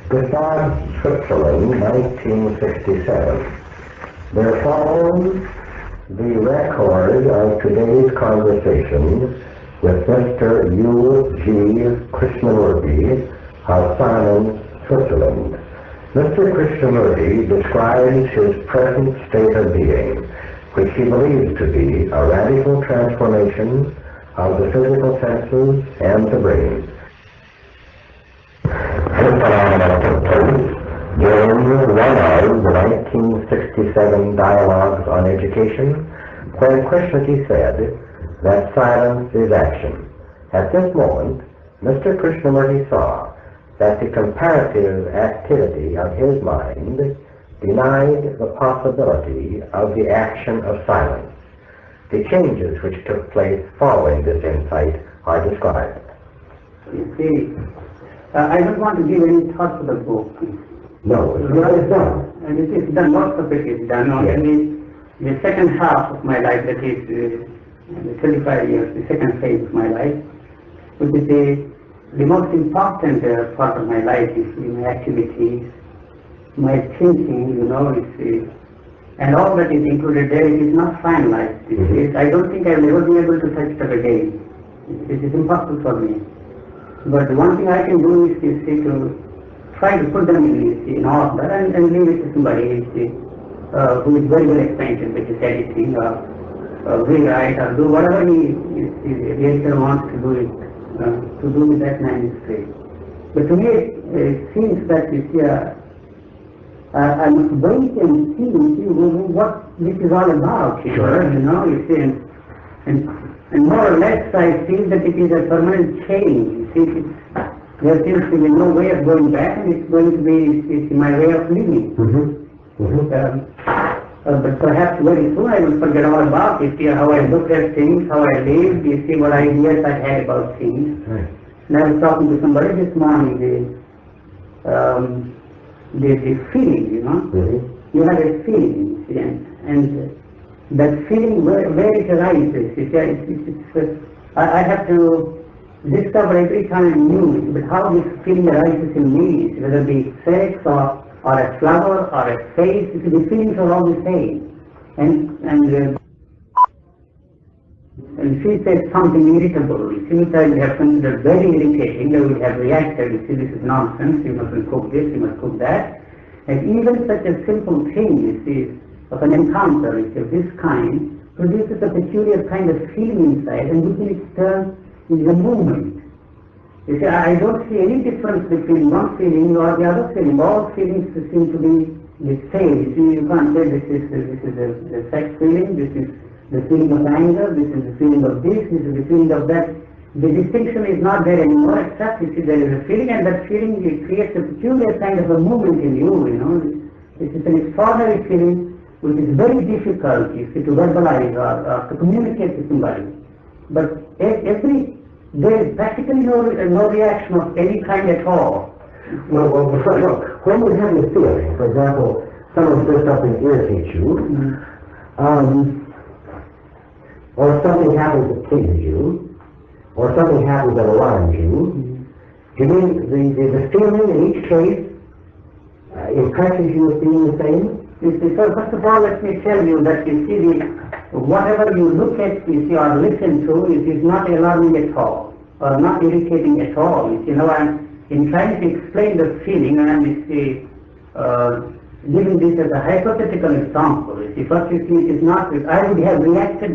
Gstaad, Switzerland, 1967. There follows the record of today's conversation with Mr. U.G. Krishnamurti of Silence, Switzerland. Mr. Krishnamurti describes his present state of being, which he believes to be a radical transformation of the physical senses and the brain. This phenomenon took place during one of the 1967 dialogues on education, where Krishnamurti said that silence is action. At this moment, Mr. Krishnamurti saw that the comparative activity of his mind denied the possibility of the action of silence. The changes which took place following this insight are described. You see, I don't want to give any thought to the book. No, it's done. And it is done, most of it is done. Only the second half of my life, that is 35 years, the second phase of my life, which is the most important part of my life, is my activities, my thinking, and all that is included there. It is not finalized. I don't think I will ever be able to touch it again. It is impossible for me. But one thing I can do is to try to put them in order and leave it to somebody who is very well acquainted with his editing, or rewrite, or do whatever the editor wants to do it, to do with that manuscript. But to me, it seems that I must wait and see what this is all about. Sure. And more or less I feel that it is a permanent change. There seems to be no way of going back, and it's going to be my way of living. But perhaps very soon I will forget all about it, how I looked at things, how I lived, what ideas I had about things. Right. And I was talking to somebody this morning, the feeling, you have a feeling, and that feeling, where it arises, I have to discover every time new, but how this feeling arises in me, whether it be sex or a flower or a face, the feelings are all the same. And she said something irritable. Since I would have considered very irritating, I would have reacted, this is nonsense, you mustn't cook this, you must cook that. And even such a simple thing, of an encounter of this kind, produces a peculiar kind of feeling inside, and within its turn is a movement. I don't see any difference between one feeling or the other feeling. All feelings seem to be the same. You can't say this is the sex feeling, this is the feeling of anger, this is the feeling of this is the feeling of that. The distinction is not there anymore, except there is a feeling, and that feeling creates a peculiar kind of a movement in you. It is an extraordinary feeling which is very difficult to verbalize or to communicate to somebody. But there is practically no reaction of any kind at all. Well, when you have this feeling, for example, someone says something irritates you, or something happens that pleases you, or something happens that alarms you, do you mean the feeling in each case impresses you as being the same? So first of all, let me tell you that whatever you look at, or listen to, it is not alarming at all, or not irritating at all. I'm trying to explain the feeling, and I'm giving this as a hypothetical example. First, it is not. I would have reacted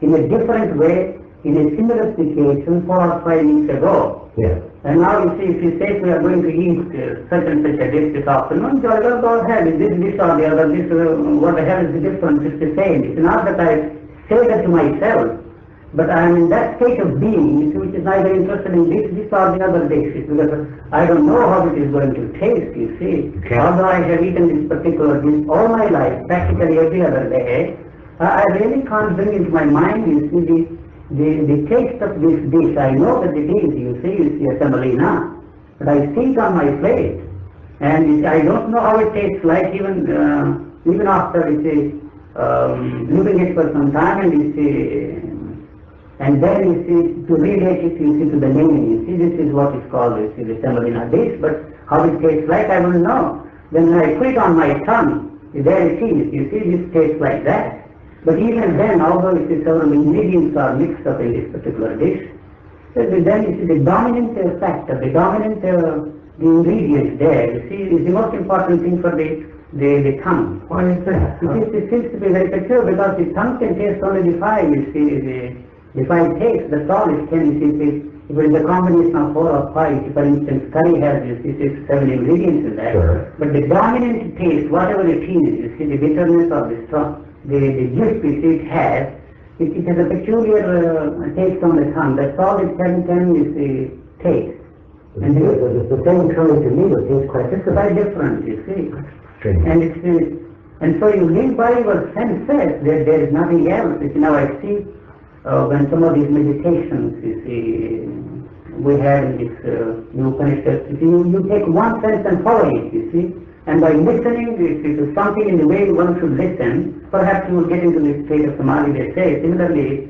in a different way in a similar situation 4 or 5 weeks ago. Yes. And now if you say we are going to eat such and such a dish this afternoon, go ahead, this or the other, what the hell is the difference? It's the same. It's not that I say that to myself, but I am in that state of being which is neither interested in this or the other dish, because I don't know how it is going to taste, Okay. Although I have eaten this particular dish all my life, practically every other day, I really can't bring into my mind, the taste of this dish. I know that it is, a semolina, but I see it on my plate, and I don't know how it tastes like even after leaving it for some time, and then to relate it to the name. This is what is called the semolina dish, but How it tastes like, I will know. When I put it on my tongue, there it is. You see, this tastes like that. But even then, although it is several ingredients are mixed up in this particular dish, then you see the dominant factor, the dominant the ingredients there, you see, is the most important thing for the tongue. Why is that? It seems to be very peculiar because the tongue can taste only the five, you see, the five tastes, that's all it can, you see. If it is a combination of 4 or 5, for instance, curry has, you see, 6, 7 ingredients in that. Sure. But the dominant taste, whatever it is, you see, the bitterness or the strong, the gift which it has, it has a peculiar taste on the tongue. That's all it can you see, taste. And it's the same term to me, it seems quite different. Quite different, you see. Strange. And so you live by your senses, there is nothing else. You see, now I see when some of these meditations, you see, we had in this new Upanishad, you take one sense and follow it, you see. And by listening to something in the way one should listen, perhaps you will get into this state of samadhi, they say. Similarly,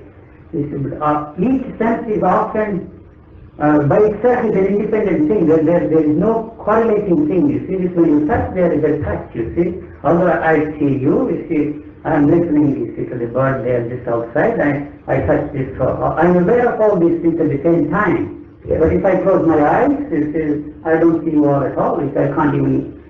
each sense is often, by itself is an independent thing. There is no correlating thing. You see, this when you touch, there is a touch, you see. Although I see you see, I am listening, you see, to the bird there just outside, I touch this. I am aware of all these things at the same time. Yes. But if I close my eyes, you see, I don't see you all at all. I can't even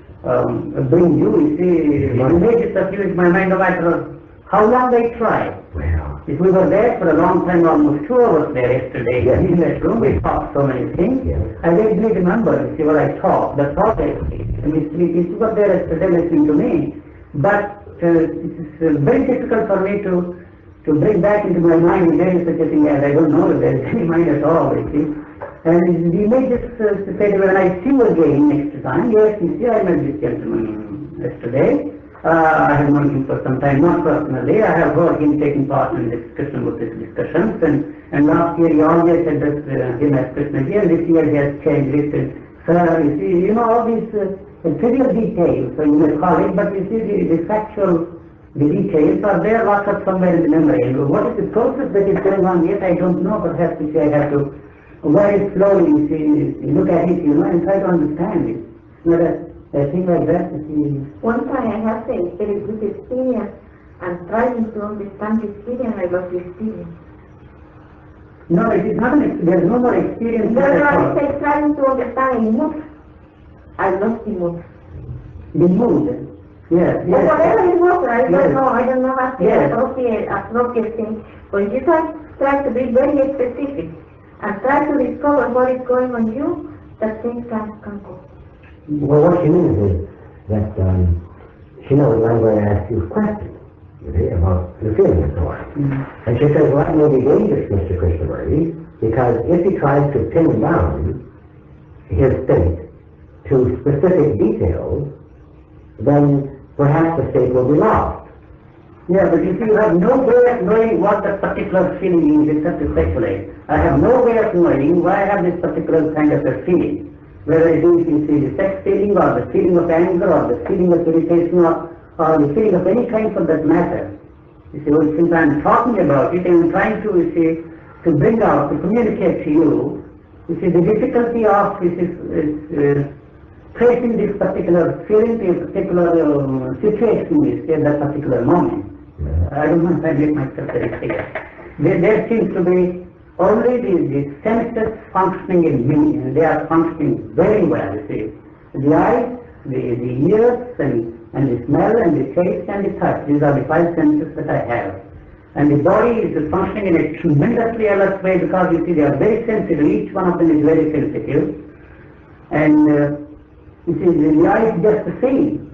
bring you see, images of you in my mind, no matter how long I try. Well. If we were there for a long time, almost 2 hours there yesterday, yes. In that room, we talked so many things. Yes. I vaguely remember, you see, what I talked, the thought I you were there yesterday listening to me. But it's very difficult for me to bring back into my mind again such a thing as I don't know if there is any mind at all, you see. And the images say when I see you again next time, yes, you see, I met this gentleman yesterday. I have known him for some time, not personally. I have heard him taking part in this Krishnamurti discussions, and last year he always addressed him as Krishnaji, and this year he has changed it. Sir, you see, you know, all these trivial details, so you may call it, but you see, the factual, the details are there, locked up somewhere in the memory. And what is the process that is going on yet, I don't know. Perhaps you see, I have to very slowly, you see, look at it, you know, and try to understand it. You know, a thing like that, you see. One time I had a very good experience, and trying to understand the experience, I lost the experience. No, it is not there is no more experience. No, I say trying to understand a mood. I lost the mood. The mood. Yes, yes. Whatever it was, I don't know how to yes. appropriate things. But you try to be very specific and try to discover what is going on you, that things can go. Well, what she means is that she knows I'm going to ask you questions, you see, about the feeling and so on. Mm-hmm. And she says, well, that may be dangerous, Mr. Krishnamurti, because if he tries to pin down his state to specific details, then perhaps the state will be lost. Yeah, but if you have no way of knowing what that particular feeling is, except to speculate. I have no way of knowing why I have this particular kind of a feeling. Whether it is, you see, the sex feeling, or the feeling of anger, or the feeling of irritation, or the feeling of any kind for that matter. You see, well, since I am talking about it, I am trying to, you see, to bring out, to communicate to you, you see, the difficulty of tracing this particular feeling, this particular situation, you see, at that particular moment. I don't know if I make myself very clear. There seems to be only the senses functioning in me, and they are functioning very well, you see. The eyes, the ears, and the smell, and the taste, and the touch. These are the 5 senses that I have. And the body is functioning in a tremendously alert way, because you see they are very sensitive. Each one of them is very sensitive. And you see, the eye is just the same.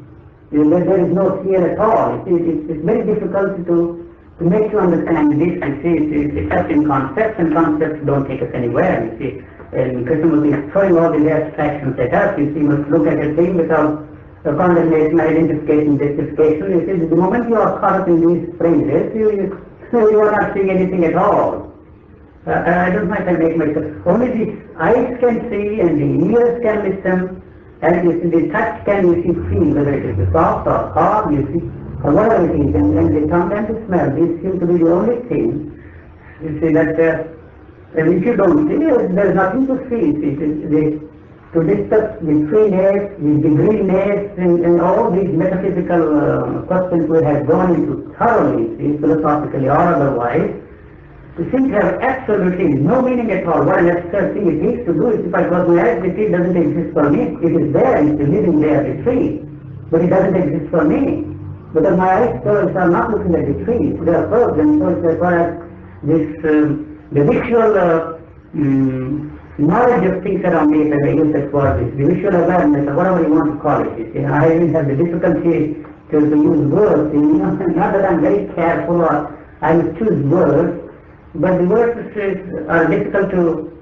There is no fear at all. It's very difficult to make you understand this. You see, it's just in concepts, and concepts don't take us anywhere. You see, and Krishnamurti is throwing all the abstractions at us. You see, you must look at a thing without condemnation, identification, justification. You see, the moment you are caught up in these phrases, you are not seeing anything at all. I don't know if I make myself. Only the eyes can see, and the ears can listen, and you see, the touch can, you see, feel, whether it is soft or hard, you see, or whatever it is, and the tongue and the smell. These seem to be the only thing, you see, that if you don't see, there is nothing to see. The to discuss the freeness, the degreeness, and all these metaphysical questions we have gone into thoroughly, philosophically or otherwise, seem to have absolutely no meaning at all. What an absurd thing it is to do. If I close my eyes, the tree doesn't exist for me. It is there, it is living there, the tree. But it doesn't exist for me. Because my eyes are not looking at the tree. They are closed, and so as far as this, the visual knowledge of things around me, if I use that word, the visual awareness, or whatever you want to call it. You see, I even have the difficulty to use words. Not that I'm very careful or I will choose words, but the words are difficult to,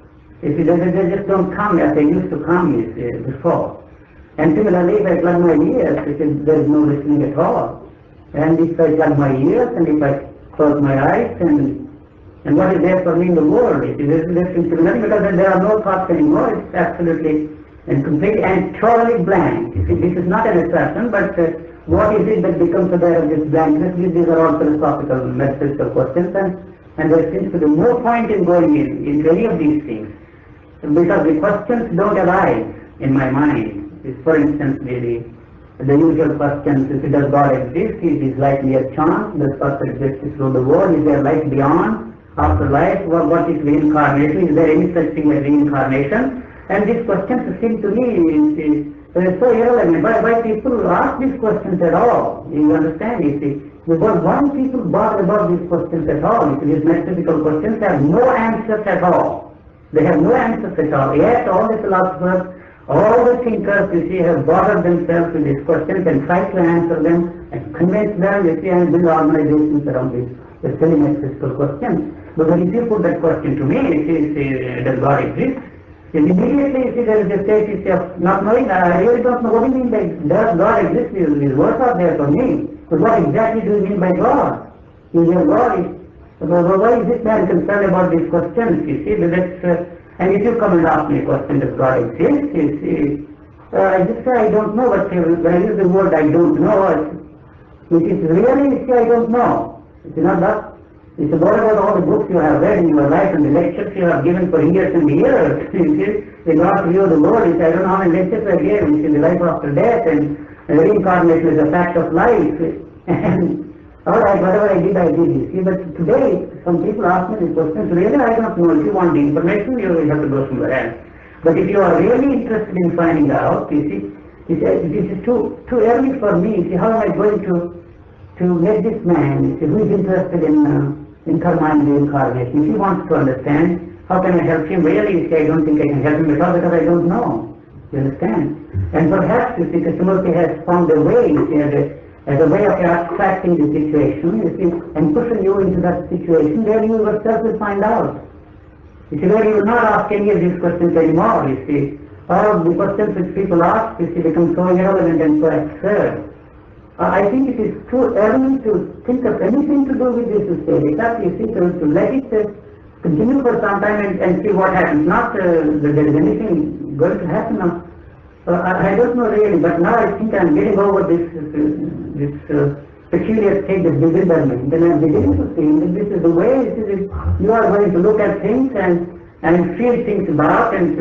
if they just don't come as they used to come before. And similarly, if I plug my ears, there is no listening at all. And if I plug my ears and if I close my eyes, and what is there for me in the world? It is similar because there are no thoughts anymore. It's absolutely and completely and totally blank. You see, this is not an assertion, but what is it that becomes aware of this blankness? These are all philosophical, metaphysical questions, and there seems to be no point in going into any of these things because the questions don't arise in my mind. For instance, the usual questions: does God exist? Is his life mere chance? Does God exist through the world? Is there life beyond? After life? What is reincarnation? Is there any such thing as reincarnation? And these questions seem to me so irrelevant. Why people ask these questions at all? You understand? You see, because why people bother about these questions at all? These metaphysical questions have no answers at all. They have no answers at all. Yet all the philosophers, all the thinkers, you see, have bothered themselves with these questions and tried to answer them and convince them, you see, and build organizations around these silly metaphysical questions. Because if you put that question to me, you see, does God exist? Immediately, you see, there is a state of not knowing. I really don't know what do you mean by does God exist? These words are there for me. But what exactly do you mean by God? Is there God? Why is this man concerned about these questions? You see, and if you come and ask me a question, does God exist? You see, I just say I don't know, but when I use the word I don't know, it is really, you see, I don't know. It's not that. It's about all the books you have read in your life and the lectures you have given for years and years. You see, they got view of the world. I don't know how many lectures I gave. You see, the life after death and reincarnation is a fact of life. And all right, whatever I did, you see. But today, some people ask me these questions. Really, I don't know. If you want the information, you will have to go somewhere else. But if you are really interested in finding out, you see, this is too early for me. You see, how am I going to get this man, you see, who is interested in karma and reincarnation? If he wants to understand, how can I help him? Really, you see, I don't think I can help him at all because I don't know. You understand? And perhaps, you see, Krishnamurti has found a way, you see, as a way of abstracting the situation, you see, and pushing you into that situation where you yourself will find out. You see, where you will not ask any of these questions anymore, you see. All of the questions which people ask, you see, become so irrelevant and so absurd. I think it is too early to think of anything to do with this state. Except, you see, to let it continue for some time and see what happens. Not that there is anything going to happen now. I don't know really, but now I think I'm getting over this peculiar state of bewilderment. And I'm beginning to see that this is the way you are going to look at things and feel things about and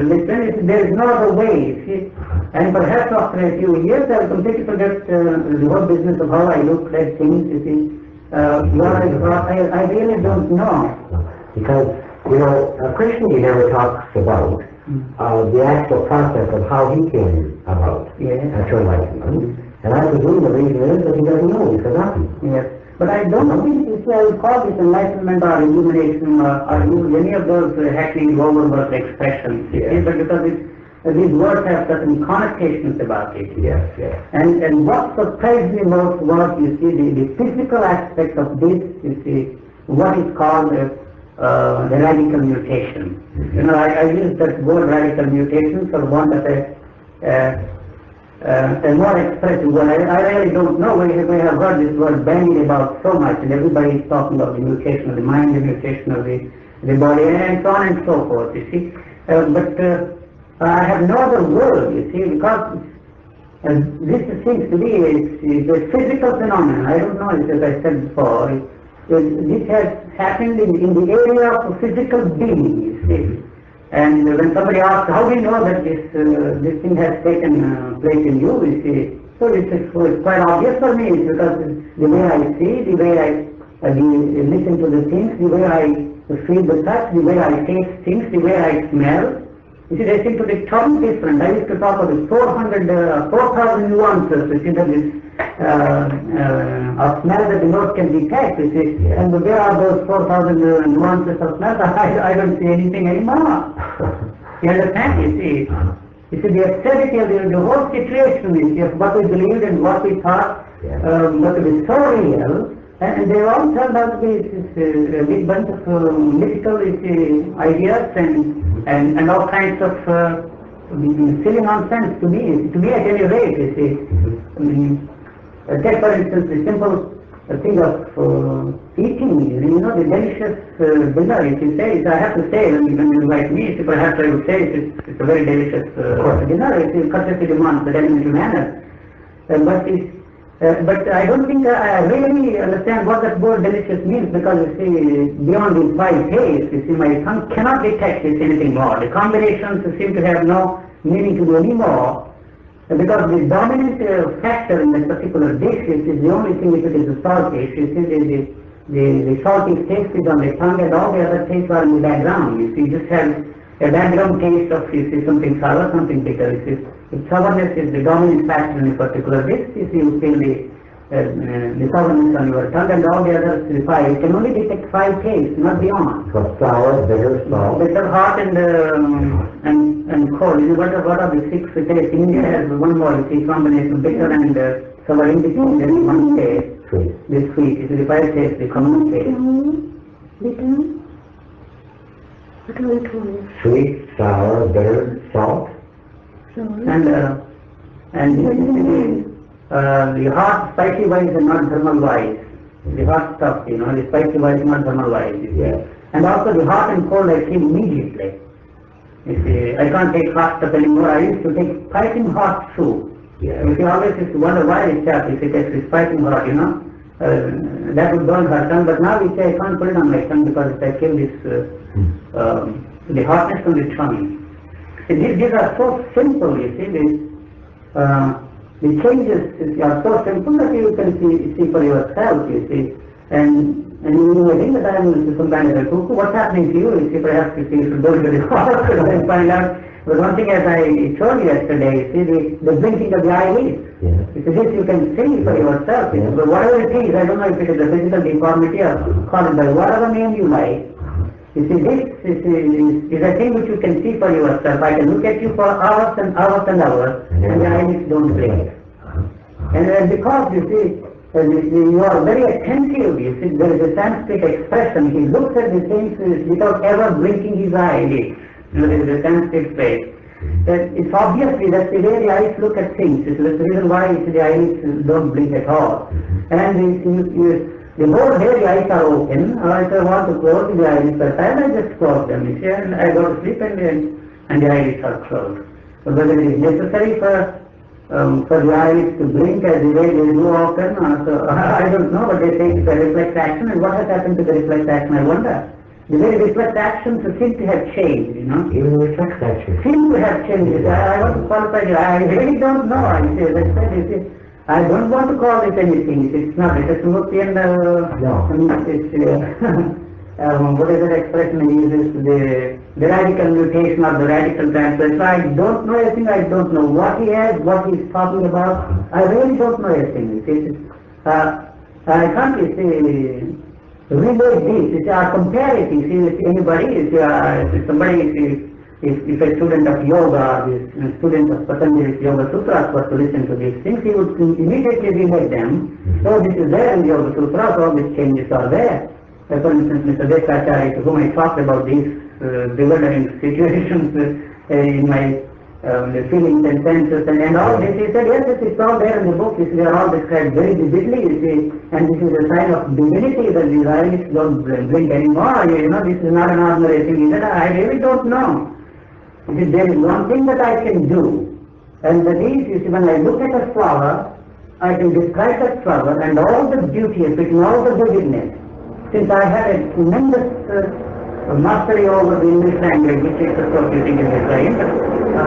listen. There is no other way, you see. And perhaps after a few years I will completely forget the whole business of how I look at things, you see. I really don't know. Because, you know, Krishna never talks about the actual process of how he came about to enlightenment. And I presume the reason is that he doesn't know, he's forgotten. Yes. But I don't think, you see, I would call this enlightenment or illumination or use any of those hackneyed overworked expressions. Yes. But because these words have certain connotations about it. Yes, yes. And what surprised me most was, you see, the physical aspect of this, you see, what is called the radical mutation. You know, I use that word radical mutation for want of a more expressive word. I really don't know. We have heard this word bandied about so much, and everybody is talking about the mutation of the mind, the mutation of the body, and so on and so forth, you see. But I have no other word, you see, because this seems to be a physical phenomenon. I don't know, as I said before, this has happened in the area of physical being, you see. And when somebody asks, how do you know that this thing has taken place in you, you see, so it's quite obvious for me, because the way I see, the way I listen to the things, the way I feel the touch, the way I taste things, the way I smell. You see, they seem to be totally different. I used to talk about 4,000 nuances, you see, that is of smell that the nose can detect, you see. And where are those 4,000 nuances of smell? I don't see anything anymore. You understand? You see, the absurdity of the whole situation is of what we believed and what we thought, what is so real. And they all turned out to be a big bunch of mythical ideas and all kinds of silly nonsense to me at any rate, you see. Take for instance the simple thing of eating, the delicious dinner, if you say, I have to say, when you invite me, perhaps I would say it's a very delicious dinner, it's courtesy demands the elementary manner. But I don't think I really understand what that word delicious means, because you see, beyond these 5 tastes, you see, my tongue cannot detect anything more. The combinations seem to have no meaning to me anymore, because the dominant factor in that particular dish is the only thing, if it is the salt taste. You see, the salty taste is on the tongue, and all the other tastes are in the background. You see, you just have a background taste of, you see, something sour, something bitter. You see, if sourness is the dominant factor in a particular dish, you see, you feel the sourness on your tongue, and all the others, the 5. You can only detect 5 tastes, not beyond. So sour, bitter, salt. Bitter, hot, and cold. You know, what are the 6 tastes? India has one more, you see, combination, bitter and sour in between. There is one taste. Sweet. The sweet. It is the 5 tastes, the common taste. Bitter. What are we calling? Sweet, sour, bitter, salt. And the hot, spicy wines are not thermal wise. The hot stuff, the spicy wines are not thermal wise. Yes. And also the hot and cold I feel immediately. You see, I can't take hot stuff anymore. I used to take piping hot soup. Yes. You see, always used to wonder why this chap, if it takes piping hot, that would burn her tongue. But now we say I can't put it on my tongue because I feel this, the hotness on the tongue. These are so simple, you see, the changes are so simple that you can see for yourself, you see. And you may think that I am some kind of a cuckoo. What's happening to you? You see, perhaps you should go to the hospital and find out. But one thing, as I told you yesterday, you see, the blinking of the eyelids. Yes. This you can see for yourself. Yes. But whatever it is, I don't know if it is a physical deformity or call it by whatever name you like. You see, this is a thing which you can see for yourself. I can look at you for hours and hours and hours, and the eyelids don't blink. And because, you see, you are very attentive, you see, there is a Sanskrit expression. He looks at the things without ever blinking his eyelids. There is a Sanskrit phrase. It's obviously that's the way the eyes look at things. It's the reason why the eyelids don't blink at all. And the whole day the eyes are open, or if I want to close the eyelids at time, I just close them, you see, and I go to sleep and the eyelids are closed. But whether it is necessary for the eyelids to blink as the way they do often, so I don't know, but they say it's a reflex action, and what has happened to the reflex action, I wonder. The very reflex actions seem to have changed, Even the reflex action. Seem to have changed. I want to qualify it. I really don't know. I say, as I said, you see, I don't want to call it anything. It's not. It's a Murtian, No. What is that expression he uses? The radical mutation or the radical translation. I don't know anything. I don't know what he has, what he's talking about. I really don't know anything. I can't relate this. Or compare it. If anybody, if somebody, if a student of yoga or a student of Patanjali's Yoga Sutras was to listen to these things, he would immediately relate them. So this is there in the Yoga Sutras, all these changes are there. For instance, Mr. Desacharya, to whom I talked about these bewildering situations in my feelings and senses and all this, he said, yes, it's all there in the book. They are all described very vividly, you see, and this is a sign of divinity that these eyes don't blink anymore. This is not an ordinary thing. He said, I really don't know. There is one thing that I can do, and that is, you see, when I look at a flower, I can describe that flower and all the beauty of it and all the vividness. Since I had a tremendous mastery over the English language, which is of course using in design. A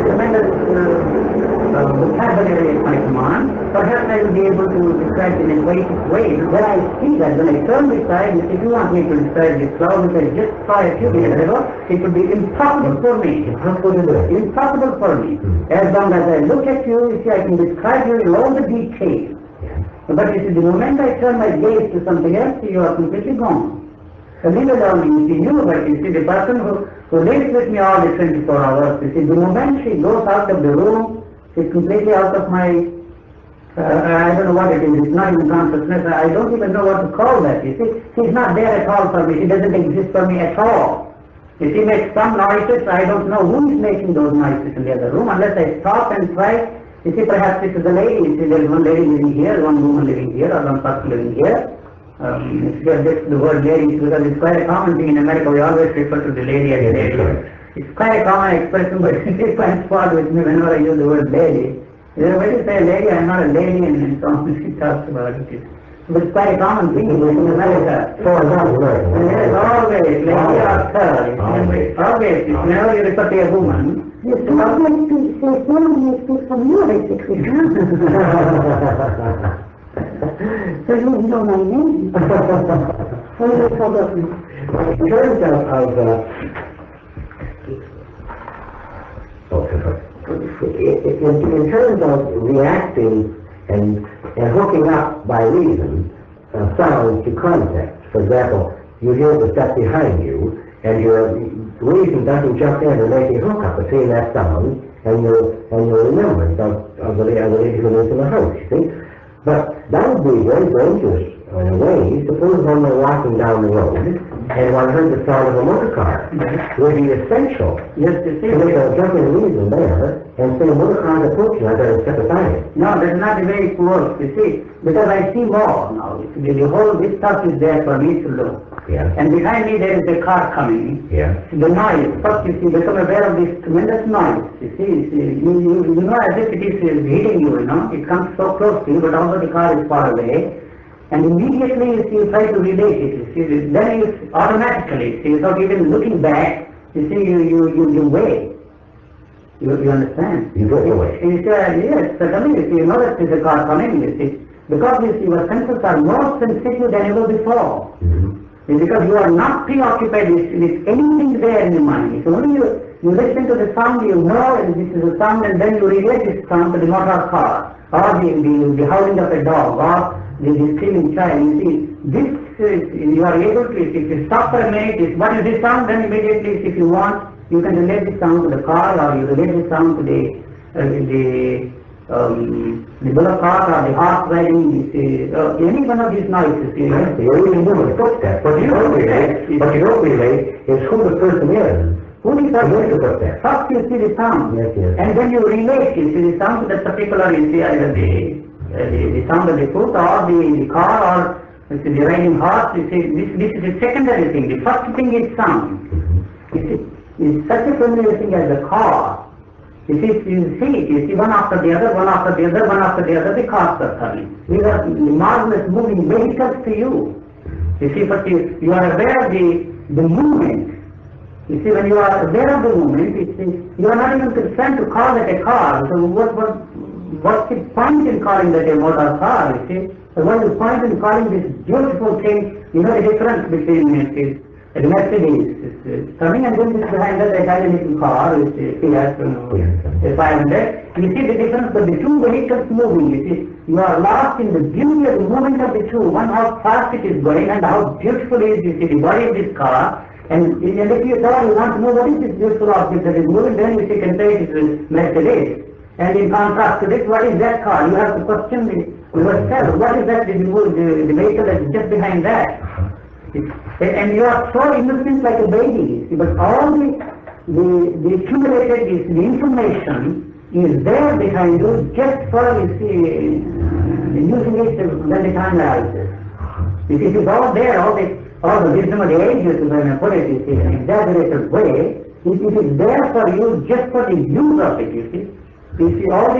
tremendous vocabulary at my command. Perhaps I will be able to describe it in a poetic way. When I see that, when I turn beside, if you want me to describe this cloud which I just saw a few minutes ago, it would be impossible for me. Impossible for me. As long as I look at you, see, I can describe you in all the details. But you see, the moment I turn my gaze to something else, you are completely gone. Leave alone, you see, but you see, the person who lives with me all the 24 hours, you see, the moment she goes out of the room, she's completely out of my, I don't know what it is, it's not even consciousness, I don't even know what to call that, you see. She's not there at all for me, she doesn't exist for me at all. If she makes some noises, I don't know who is making those noises in the other room, unless I stop and try. You see, perhaps this is a lady, you see, there's one lady living here, one woman living here, or one person living here. It's just the word lady, because it's quite a common thing in America, we always refer to the lady as a lady. It's quite a common expression, but it finds fault with me whenever I use the word lady. When you say lady, I'm not a lady, and so on, she talks about it. But it's quite a common thing in America. Yes, always, lady or sir. Always, whenever you refer to a woman. Yes, I like to say, someone speaks from you, basically. So you know my name. So you forgot me. In terms in terms of reacting and hooking up by reason sounds to context. For example, you hear the step behind you, and your reason doesn't jump in and make a hookup between that sound and your remembrance of the lady who lives in the house. You see. But that would be very dangerous in a way. Suppose one were walking down the road and one heard the sound of a motor car. It would be essential to make a jumping reason there and say, motor car is approaching, I better step aside. No, that's not the way it works, you see, because I see more now. The whole, this stuff is there for me to look. Yeah. And behind me there is a car coming. Yeah. The noise, first you see, become aware of this tremendous noise. You see, you know as if it is hitting you, you know. It comes so close to you, but although the car is far away. And immediately you see, you try to relate it. You see, then you automatically, see, without even looking back, you see, you weigh. You understand? You go away. You say, yes, certainly, you know that there's a car coming, you see. Because you see, your senses are more sensitive than ever before. Because you are not preoccupied with anything there in the mind. So only you listen to the sound, you know and this is a sound, and then you relate this sound to the motor car, or the howling of a dog, or the screaming child. You see, this you are able to, if you stop for a minute, what is this sound, then immediately, if you want, you can relate the sound to the car, or you relate the sound to the bullock cart or the horse riding, any one of these noises. Yes, you're even doing a footstep, but you don't relate is who the person is. Who is that? Footstep. First you see the sound, yes. And then you relate, you see the sound to that particular, you see either the sound of the foot or the car or the riding horse. You see, this is the secondary thing. The first thing is sound. You see, it's such a familiar thing as the car. You see one after the other, the cars are coming. These are marvelous moving vehicles to you. You see, but you are aware of the movement. You see, when you are aware of the movement, you are not even concerned to call it a car. So what's the point in calling that a motor car, you see? So what is the point in calling this beautiful thing? You know the difference between the Mercedes is coming, and then this behind us a tiny little car which has a 500. You see the difference of the two vehicles moving. You see, you are lost in the beauty of the movement of the two. One, how fast it is going and how beautiful is the body of this car. And if you thought you want to know what is this beautiful object that is moving, then you can say it is Mercedes. And in contrast to this, what is that car? You have to question yourself. What is that? The vehicle that is just behind that. And you are so innocent like a baby, but all the accumulated the information is there behind you just for, you see, using it when the time arises. It is all there, all the wisdom of the ages, when I put it, you see, in an exaggerated way, it is there for you just for the use of it, you see. You see, all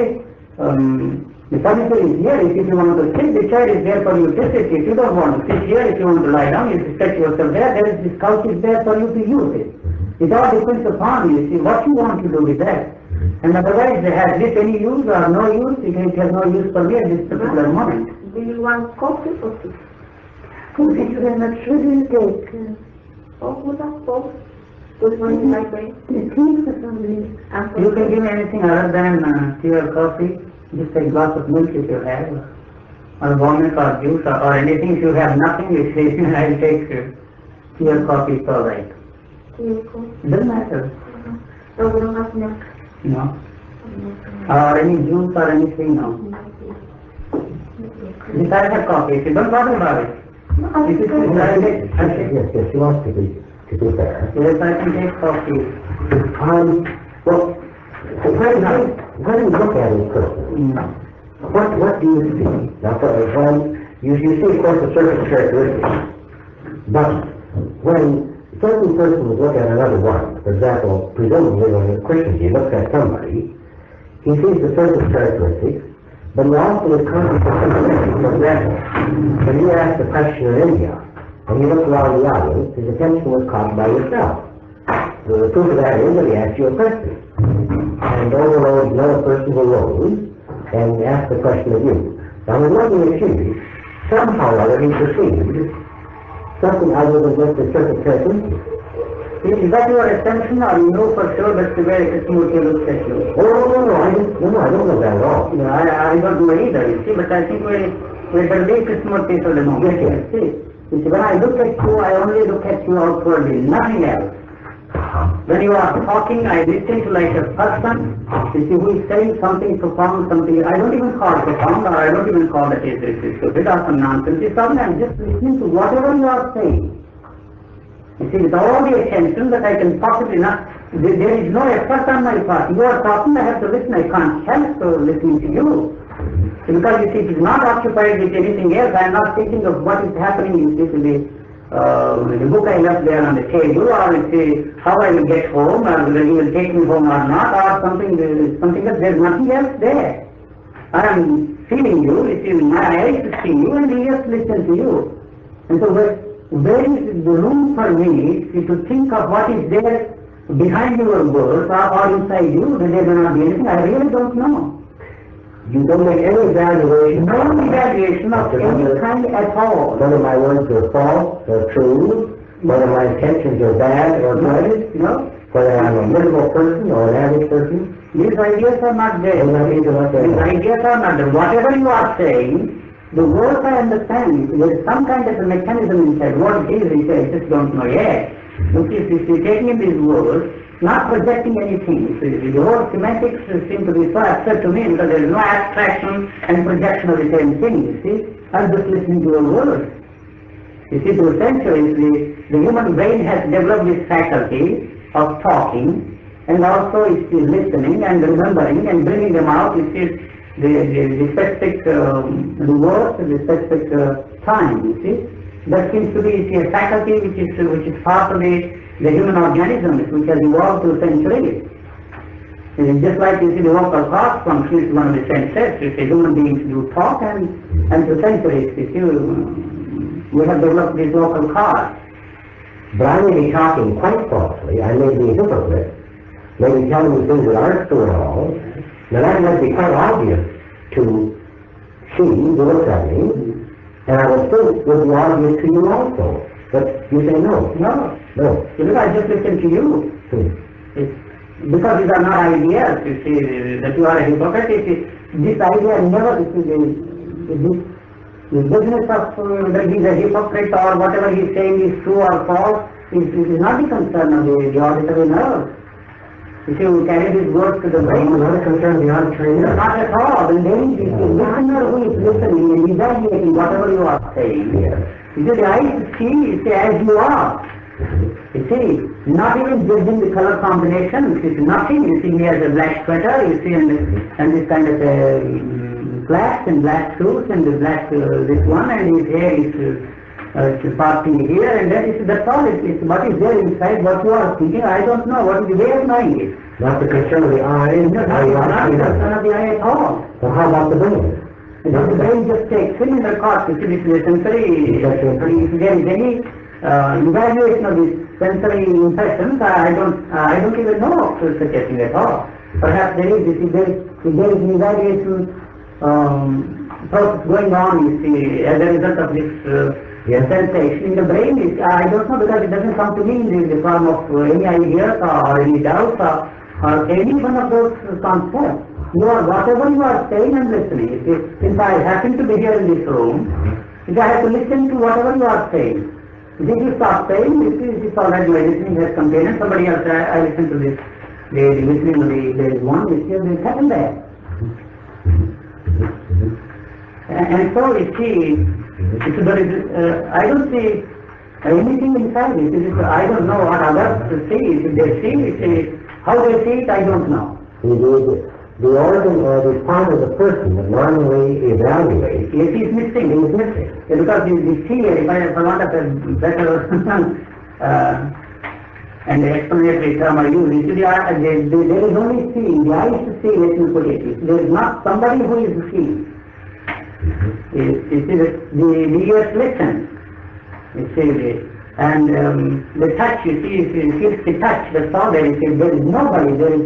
the The furniture is here. If you want to sit, the chair is there for you to sit. If you don't want to sit here, if you want to lie down, you set yourself there. This couch is there for you to use it. It all depends upon you. See what you want to do with that. And otherwise, has this any use or no use? It has no use for me at this particular moment. Do you want coffee or tea? Thank you very much. What do you take? Oh, without both. Which one you like, babe? The tea for somebody. You can give me anything other than tea or coffee. Just a glass of milk if you have, or vomit or juice or anything. If you have nothing, you say, I'll take tea or coffee, it's all right. Tea or coffee? It doesn't matter. So we don't have milk? No. Or any juice or anything, no. Yes, I have coffee. If you don't bother about it. If you think Yes, she wants to be fair. yes, I can take coffee. Well, when you look at a person, what do you see? Now, you see, of course, the surface characteristics, but when certain persons look at another one, for example, presumably when a Christian looks at somebody, he sees the surface characteristics, but he also is conscious of something else. For example, when you ask the question in India, and you look around the audience, his attention was caught by yourself. The proof of that is that he asked you a question. And overrode another person who rose and asked the question of you. Now, when looking at you, somehow or other he perceived something other than just the surface characteristics. Is that your assumption, or you know for sure that's the way Krishnamurti looks at you? No, I don't know that at all. No, I don't know either, you see, but I think we can leave Krishnamurti for the moment. Yes. You see, when I look at you, I only look at you outwardly, nothing else. When you are talking, I listen to like a person, you see, who is saying something profound, something, I don't even call it profound, or I don't even call it stupid or some nonsense. It's something I'm just listening to whatever you are saying. You see, with all the attention that I can possibly not, there is no effort on my part. You are talking, I have to listen, I can't help listening to you. Because you see, it is not occupied with anything else. I am not thinking of what is happening in the book I left there on the table, or how I will get home, or whether he will take me home or not, or something else. There is nothing else there. I am feeling you, it is my eyes to see you, and ears listen to you. And so where is the room for me to think of what is there behind your words or inside you, that there may not be anything? I really don't know. You don't make any evaluation. No evaluation of any kind at all. Whether my words are false or true, whether my intentions are bad or good, No. whether I'm a miserable person or an average person. These ideas are not there. These ideas are not there. Whatever you are saying, the words I understand. There is some kind of a mechanism inside. What it is, I just don't know yet. Look, if you're taking in these words, not projecting anything. The whole semantics seem to be so absurd to me because there is no abstraction and projection of the same thing, you see. I'm just listening to your words. You see, through centuries, the human brain has developed this faculty of talking, and also it's listening and remembering and bringing them out. You see, the specific the words, the specific time, you see. That seems to be a faculty which is part of the human organism, which has evolved through centuries. It's just like you see the vocal cords function is one of the senses. You see, human beings do talk, and through centuries, you see, we have developed these vocal cords. But I may be talking quite falsely. I may be a hypocrite. Maybe telling you things that aren't true at all. Now that might be quite obvious to she who looks at me, and I would think would be obvious to you also. But you say no. No. No. I just listen to you. Because these are not ideas, you see, that you are a hypocrite. This idea never, the business of whether he is a hypocrite or whatever he is saying is true or false, is not the concern of the auditory nerve. You see, we carry these words to the brain. Not a concern of the auditory nerve. Not at all. And then the listener who is listening and evaluating whatever you are saying. Yes. You see, the eyes see as you are. You see, not even judging the color combination, it's nothing. You see, he has a black sweater, you see, and this kind of blacks and black suits and the black this one, and his hair is parting here, and then you see, that's all. It's what is there inside, what you are thinking. I don't know what is the way of knowing it. Not the concern of the eye. No, not the concern of the eye at at all. So how about the brain? The brain just takes in the records. You see, this is a sensory, if there is any evaluation of these sensory impressions, I don't even know of such a thing at all. Perhaps there is, if there is an evaluation process going on, you see, as a result of this sensation in the brain, I don't know, because it doesn't come to me in the form of any ideas or any doubts or any one of those concepts. Whatever you are saying and listening, since I happen to be here in this room, if I have to listen to whatever you are saying, if you start saying, it's already my listening has contained, and somebody else, I listen to this, the listening to there is one, it's happened there. And so you see, I don't see anything inside it. I don't know what others see. If they see, how they see it, I don't know. The organ or the part of the person that normally evaluates is missing. Because the seer, if I want a better and explanatory term I use, there is only seeing. The eyes to see, let me put it. There is not somebody who is seeing. The ears listen. And the touch, you see, if you feel the touch, that's all there is. There is nobody. There is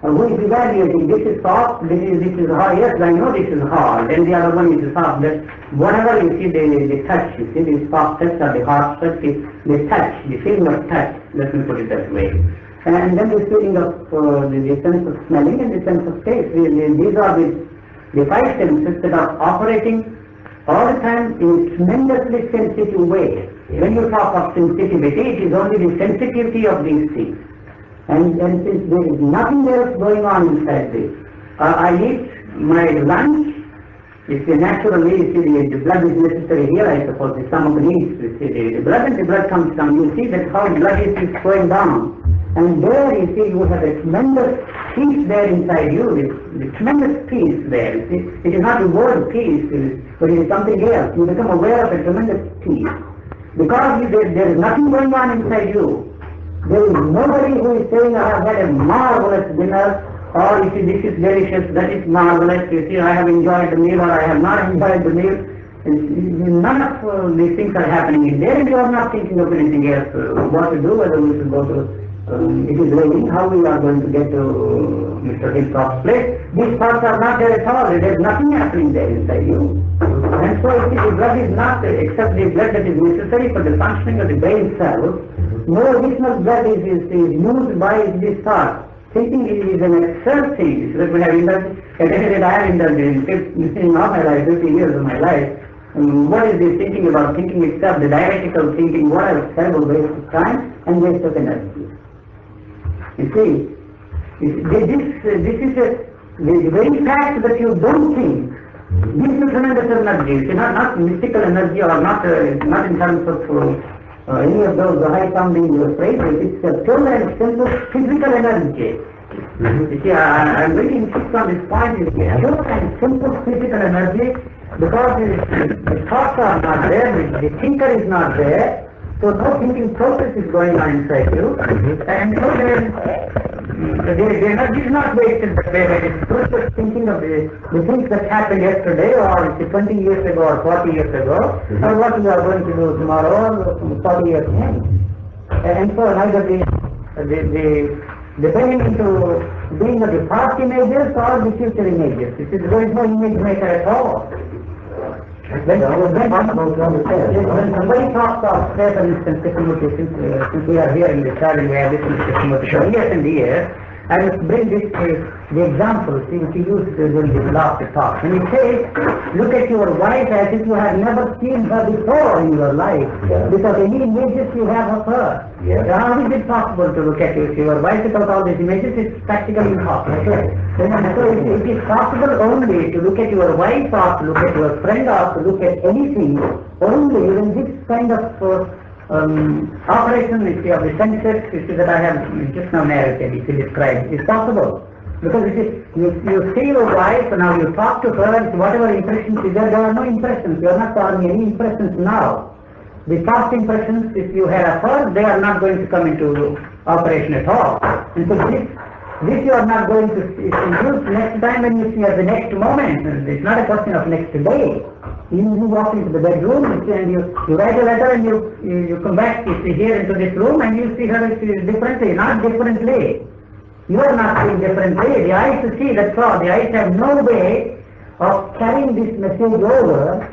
who is evaluating, this is soft, this is hard, yes, I know this is hard, and the other one is soft. That whatever you see, the touch, you see, the soft touch or the hard touch, the touch, the feeling of touch, let me put it that way. And then the feeling of the sense of smelling and the sense of taste. These are the five senses that are operating all the time in tremendously sensitive way. When you talk of sensitivity, it is only the sensitivity of these things. And since there is nothing else going on inside this, I eat my lunch. If naturally, the blood is necessary here, I suppose the stomach needs the blood, and the blood comes down. You see that how blood is going down. And there you see you have a tremendous peace there inside you, the tremendous peace there. You see, it is not the word peace, but it is something else. You become aware of a tremendous peace. Because there is nothing going on inside you. There is nobody who is saying, I have had a marvelous dinner, or you see, this is delicious, that is marvelous, you see, I have enjoyed the meal, or I have not enjoyed the meal. None of these things are happening in there, and you are not thinking of anything else, what to do, whether we should go to, it is raining, how we are going to get to Mr. Hilltop's place. These thoughts are not there at all, there is nothing happening there inside you. And so you see, the blood is not, except the blood that is necessary for the functioning of the brain cells, no additional blood is used by this thought. Thinking is an absurd thing. That we have indulged, at any rate I have indulged in all my life, 50 years of my life. What is this thinking about? Thinking itself, the dialectical thinking, what a terrible waste of time and waste of energy. You see, this is the very fact that you don't think, gives you tremendous energy. It's not mystical energy or not in terms of any of those high-sounding phrases. It's a pure and simple physical energy. You see, I'm really insist on this point. It's pure and simple physical energy because the thoughts are not there, the thinker is not there, so no thinking process is going on inside you. And so the energy is not wasted that way. It's just thinking of the things that happened yesterday, or 20 years ago, or 40 years ago, or what we are going to do tomorrow, or 40 years hence. And so neither the bringing into being of the past images or the future images. There is no image maker at all. When somebody talks of, say for instance, Krishnamurti, since we are here in the church and we have listened to Krishnamurti for years and years, I must bring this the example, see, which he used during his last talk. When he says, look at your wife as if you have never seen her before in your life, because any images you have of her. How is it possible to look at your wife without all these images? It's practically impossible. So it is possible only to look at your wife, or to look at your friend, or to look at anything only when this kind of operation of the senses that I have just now narrated, if you describe, is possible. Because it is, you see your wife, now you talk to her, and whatever impressions is there are no impressions. You are not having any impressions now. The past impressions, if you had of her, they are not going to come into operation at all. And so This you are not going to use next time when you see at the next moment. It's not a question of next day. You walk into the bedroom and you write a letter and you come back, you see here into this room and you see her differently, not differently. You are not seeing differently. The eyes see, that's all. The eyes have no way of carrying this message over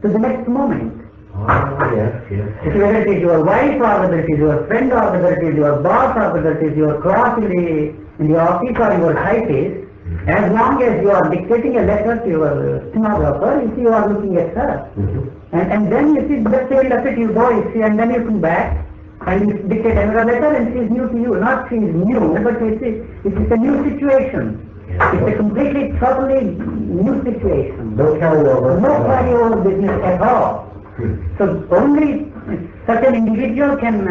to the next moment. Yes. Whether it is your wife or whether it is your friend or whether it is your boss or whether it is your clerk in the office or your typist, as long as you are dictating a letter to your stenographer, you see you are looking at her. And then you see the same letter you go, you see, and then you come back and you dictate another letter and she is new to you. Not she is new, but you see, it is a new situation. It's a completely, totally new situation. No carryover business at all. So only such an individual can,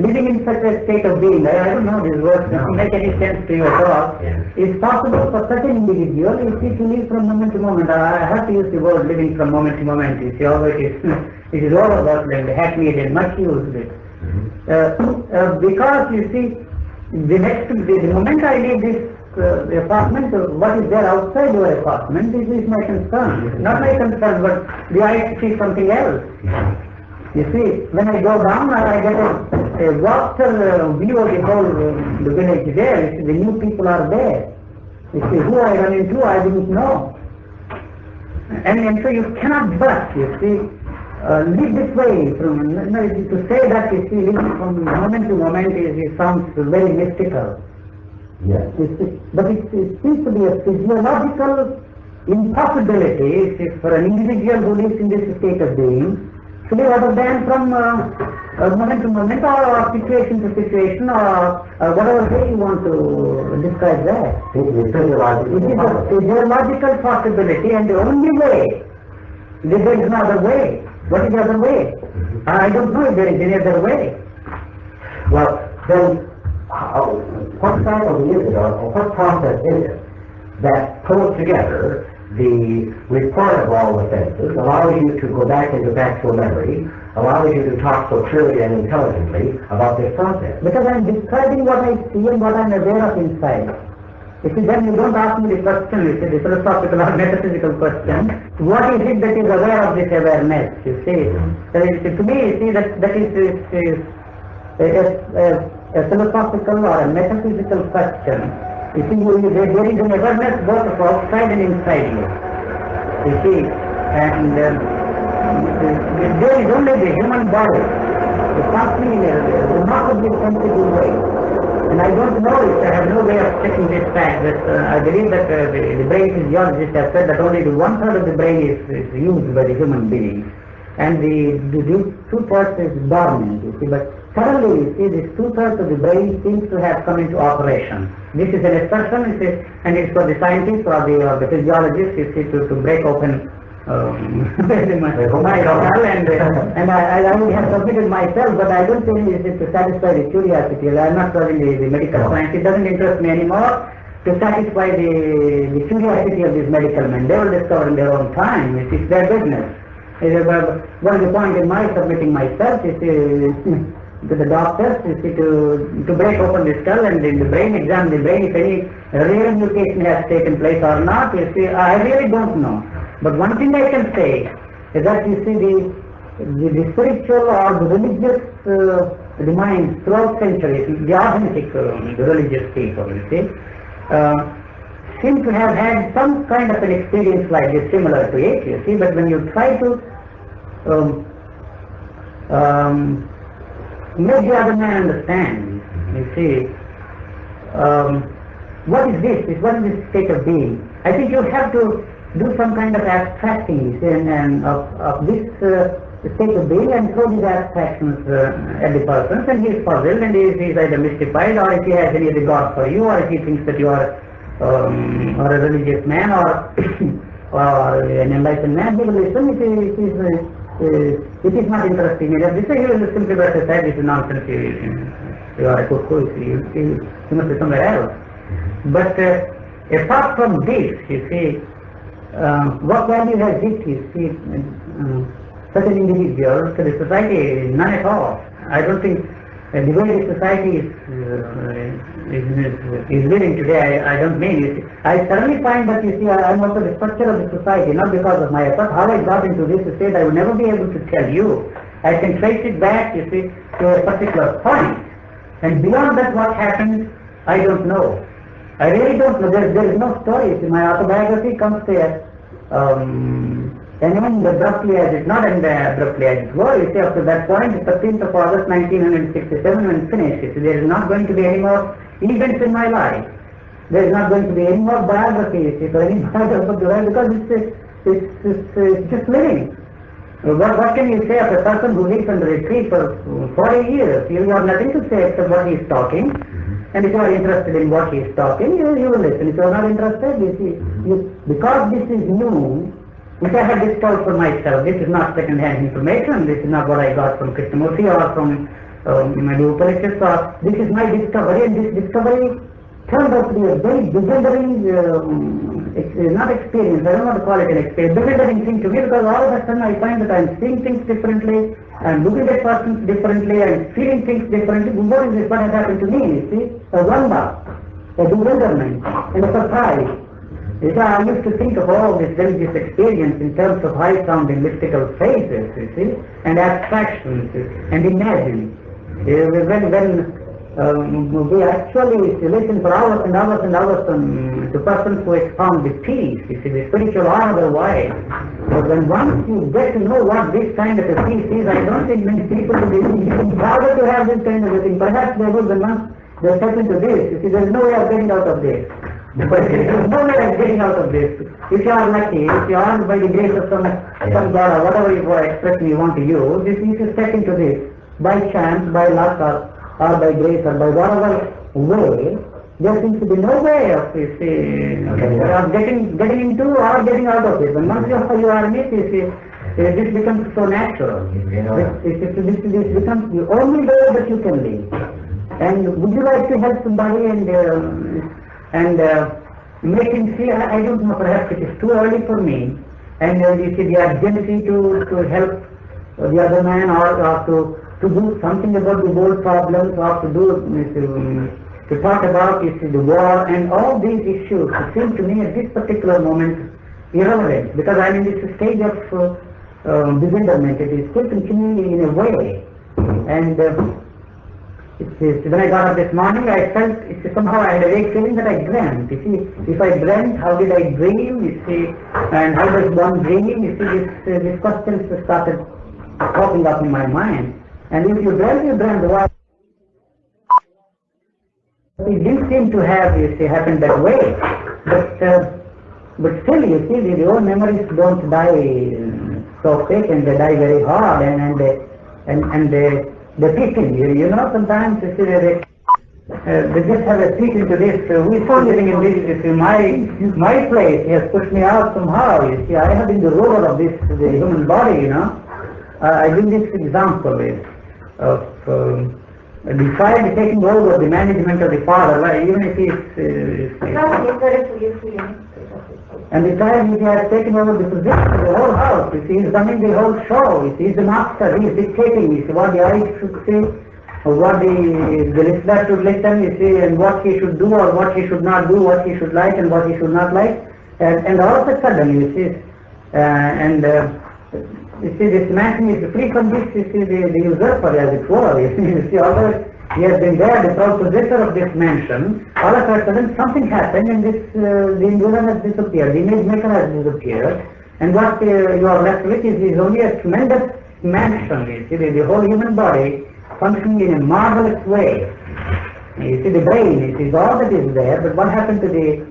living in such a state of being, I don't know this word doesn't make any sense to you at all. It's possible for such an individual, you see, to live from moment to moment. I have to use the word living from moment to moment. You see, although it is all about the hackneyed and much used it. Because you see, the moment I leave this the apartment, what is there outside your apartment, this is my concern. It's not my concern, but the eye see something else. You see, when I go down, I get a vaster view of the whole the village there. You see, the new people are there. You see, who I run into, I didn't know. And so you cannot but, you see, live this way. To say that, you see, living from moment to moment it sounds very mystical. Yes. But it seems to be a physiological impossibility for an individual who lives in this state of being to live other than from moment to moment or situation to situation or whatever way you want to describe that. It is a physiological possibility, and the only way, there is no other way. What is the other way? I don't know if there is any other way. Well, then, what faculty is it, or what process is it that pulls together the report of all the senses, allows you to go back into factual memory, allows you to talk so clearly and intelligently about this process? Because I am describing what I see and what I am aware of inside. You see, then you don't ask me the question, you see, the philosophical or metaphysical question, what is it that is aware of this awareness, you see? To me, you see, that is a philosophical or a metaphysical question. You see, there is an awareness both of outside and inside you. You see, and there is only the human body. It's something in a remarkably sensitive way. And I don't know it, I have no way of checking this fact, that I believe that the brain physiologists have said that only 1/3 of the brain is used by the human being. And the 2/3 is dormant, you see, but suddenly, you see, this 2/3 of the brain seems to have come into operation. This is an assertion, and it's for the scientists or the physiologists, you see, to break open my skull, and I have submitted myself, but I don't think it is to satisfy the curiosity. I am not serving the medical science. It doesn't interest me anymore to satisfy the curiosity of these medical men. They will discover in their own time. It's their business. One of the points in my submitting myself is to the doctors, you see, to break open the skull and in the brain, examine the brain if any real mutation has taken place or not. You see, I really don't know. But one thing I can say is that, you see, the spiritual or the religious the minds throughout centuries, the authentic the religious people, you see, seem to have had some kind of an experience like this, similar to it, you see, but when you try to make the other man understand, you see, what is this? What is this state of being? I think you have to do some kind of abstracting and of this state of being and throw these abstractions at the person, and he is puzzled and he is either mystified, or if he has any regard for you, or if he thinks that you are a religious man or an enlightened man, he will listen. It is not interesting enough. He will simply brush aside, this is nonsense, you are a cuckoo, you must be somewhere else. But apart from this, you see, what value has this, you see, such an individual to the society? None at all. I don't think the way the society is living today, I don't mean it. I certainly find that, you see, I'm also the structure of the society, not because of my effort. How I got into this state, I will never be able to tell you. I can trace it back, you see, to a particular point. And beyond that, what happened, I don't know. I really don't know. There is no story. See, my autobiography comes to and even abruptly as it, not abruptly as it were, you see, up to that point, the 13th of August 1967, when finished, you see, there is not going to be any more events in my life. There is not going to be any more biography, you see, for any biography, because it's just living. What can you say of a person who lives on the retreat for 40 years? You have nothing to say except what he is talking. And if you are interested in what he is talking, you will listen. If you are not interested, you see, because this is new, which I have discovered for myself, this is not second-hand information, this is not what I got from Krishnamurti or from the Upanishads, this is my discovery, and this discovery turned out to be a very bewildering, not experience, I don't want to call it an experience, bewildering thing to me, because all of a sudden I find that I am seeing things differently, I am looking at persons differently, I am feeling things differently. What is this? What has happened to me, you see? A wonder, a bewilderment, and a surprise. You see, I used to think of all this religious experience in terms of high-sounding mystical phrases, you see, and abstractions, and imagine. When we actually listen for hours and hours and hours to persons who expound the peace, you see, the spiritual order wise. But when once you get to know what this kind of a peace is, I don't think many people will be proud to have this kind of a thing. Perhaps they will, when once they step into this, you see, there is no way of getting out of this. But there is no way of getting out of this. If you are lucky, if you are by the grace of some God or whatever expression you want to use, if you step into this by chance, by luck, or by grace, or by whatever way, there seems to be no way of, you see, of getting into or getting out of it. When once you are in it, you see, this becomes so natural. This becomes the only way that you can live. And would you like to help somebody and make him feel, I don't know, perhaps it is too early for me, and you see the urgency to help the other man, or to do something about the world problems, or to talk about, you see, the war, and all these issues seem to me at this particular moment irrelevant, because I am in this stage of bewilderment. It is still continuing in a way, and when I got up this morning, I felt, somehow I had a vague feeling that I dreamt. You see, if I dreamt, how did I dream? You see, and how does one dream? You see, these questions started popping up in my mind. And if you dreamt why? It didn't seem to have, you see, happened that way. But still, you see, the old memories don't die so quick, and they die very hard, and they peek in. You know, sometimes you see they just have a peek into this. We are living in this. You see, my place has pushed me out somehow. You see, I have been the ruler of this, the human body. You know, I bring this example of the child taking over the management of the father, even if he is. And the child, he has taken over the possession of the whole house. You see, he's running the whole show. You see, he's the master. He's dictating. You see, what the eyes should see, or what the listener should listen. You see, and what he should do or what he should not do, what he should like and what he should not like. And all of a sudden, you see, you see, this man is free from this. You see, the usurper, as it were. You see, although he has been there, the proud possessor of this mansion, all of a sudden something happened, and the individual has disappeared, the image maker has disappeared, and what you are left with is only a tremendous mansion. You see, the whole human body functioning in a marvelous way. You see, the brain, it is all that is there, but what happened to the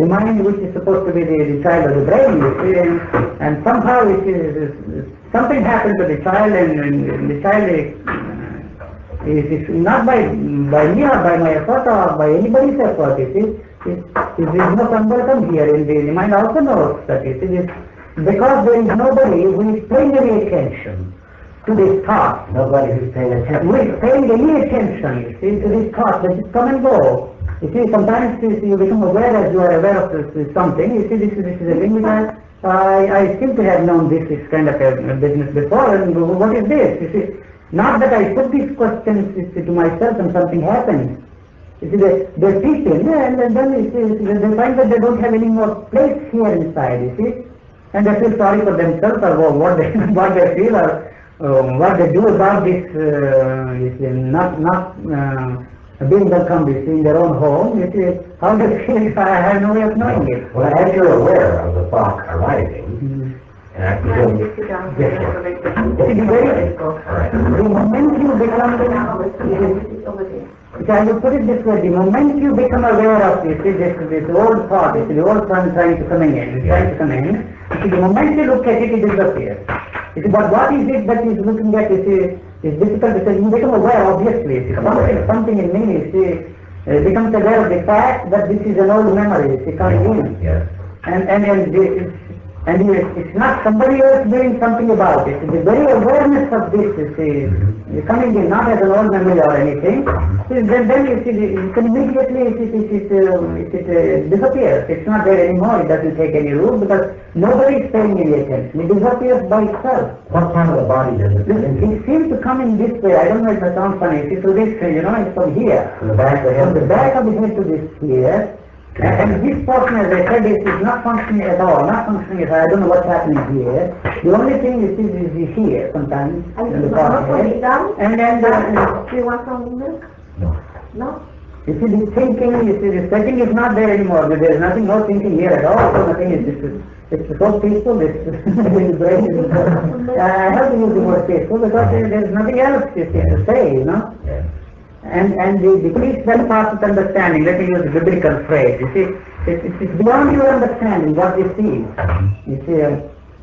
mind, which is supposed to be the child of the brain, you see, and somehow something happened to the child, and the child is not by me or by my effort or by anybody's effort. You see, there is no conversion here. The mind also knows that, you see, because there is nobody who is paying any attention to this thought. Nobody who's paying attention. Who is paying any attention, you see, to this thought. They just come and go. You see, sometimes you become aware as you are aware of something. You see, this is a thing which I seem to have known this kind of a business before. And what is this? You see, Not that I put these questions to myself and something happens. You see, they're teaching, and then they find that they don't have any more place here inside, you see. And they feel sorry for themselves, or what they feel, or what they do about this, not being welcomed, you see, in their own home. You see, how they feel, I have no way of knowing it. Well, as you're aware of the thought arising, and I presume The moment you become, I will put it this way, the moment you become aware of this old thought, the old sun trying to come in, the moment you look at it, it disappears. But what is it that is looking at, is difficult to say. You become aware, obviously. Something in me, becomes aware of the fact that this is an old memory, coming in. Yes. And it's not somebody else doing something about it. The very awareness of this is coming in, not as an old memory or anything. Then you can immediately it disappears. It's not there anymore. It doesn't take any root because nobody is paying any attention. It disappears by itself. What part of the body does it come into? It seems to come in this way. I don't know if it sounds funny. It's through this, it's from here. From the back of the head? From the back of the head to this here. And this portion, as I said, is not functioning at all, not functioning at all. I don't know what's happening here. The only thing is here sometimes. And in the you want forehead. it down? And then Do you want some milk? No. No? you see the thinking, the thinking is not there anymore. There is nothing, no thinking here at all. So nothing is, it's so peaceful, it's very, I have to use the word peaceful because there is nothing else to say, Yes. And the peace then passes understanding. Let me use a biblical phrase. You see, it's beyond your understanding what you see. You see,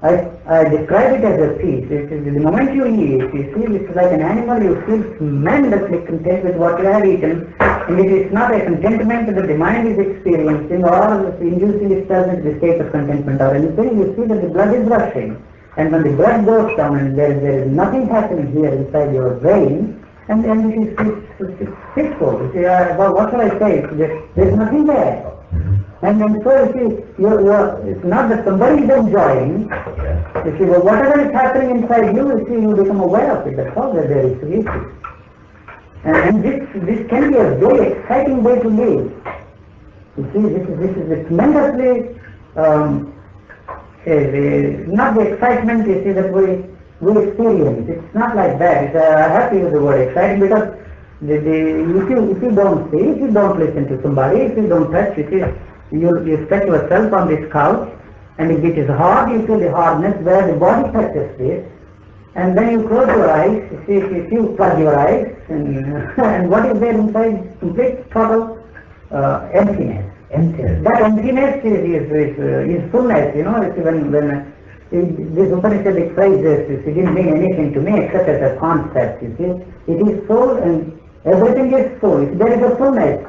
I describe it as a peace. The moment you eat, you see, it's like an animal. You feel tremendously content with what you have eaten, and it is not a contentment that the mind is experiencing or inducing itself into the state of contentment or anything. You see that the blood is rushing, and when the blood goes down, and there is nothing happening here inside your brain. And it's peaceful. You see, what shall I say? There's nothing there. And then so you see, it's not that somebody is enjoying. You see, whatever is happening inside you, you see, you become aware of it. That's all that there is to it. And this can be a very exciting way to live. You see, this is a tremendously not the excitement, you see, that we experience. It's not like that. I have to use the word exciting because if you don't see, if you don't listen to somebody, if you don't touch, you stretch yourself on this couch, and if it is hard, you feel the hardness where the body touches this, and then you close your eyes. You see, if you plug your eyes, and what is there inside? Complete, total emptiness. Emptiness. That emptiness is fullness. It's when this Upanishadic phrase it didn't mean anything to me except as a concept, you see. It is full and everything is full. There is a fullness,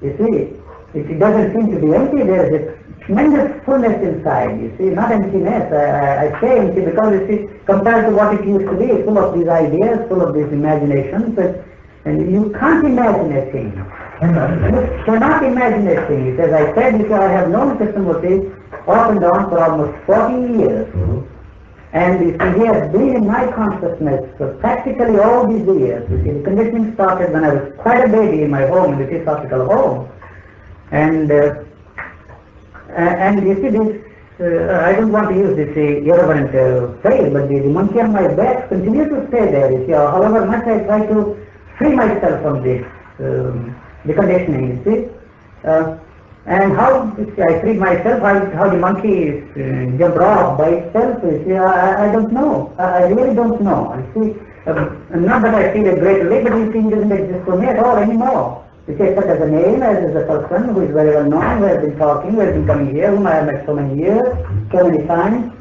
you see. It doesn't seem to be empty. There is a tremendous fullness inside, you see. Not emptiness. I say empty because, you see, compared to what it used to be, full of these ideas, full of these imaginations, and you can't imagine a thing. You cannot imagine a thing. As I said, I have known Krishnamurti off and on for almost 40 years. And you see, he has been in my consciousness for practically all these years. You see, the conditioning started when I was quite a baby in my home, in the theosophical home. And you see this, I don't want to use this irrelevant phrase, but the monkey on my back continues to stay there. You see, however much I try to free myself from this, the conditioning, you see. And how I freed myself, how the monkey jumped off by itself, you see, I don't know. I really don't know. You see, not that I feel a great relief, but you see, it doesn't exist for me at all anymore. You see, except as a name, as a person who is very well known, who has been talking, who has been coming here, whom I have met so many years, so many times,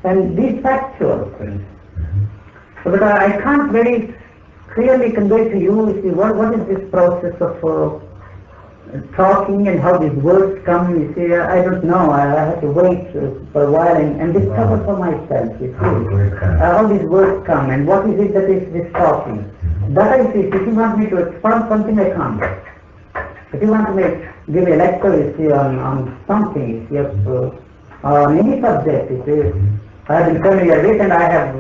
and these factual things. But I can't very clearly convey to you, see, what is this process of talking and how these words come. You see, I don't know. I have to wait for a while and discover for myself. You see, how these words come and what is it that is this talking. That I see. If you want me to expound something, I can't. If you want to give a lecture, you see, on something, you have, on any subject, you see, I have been familiar with, and I have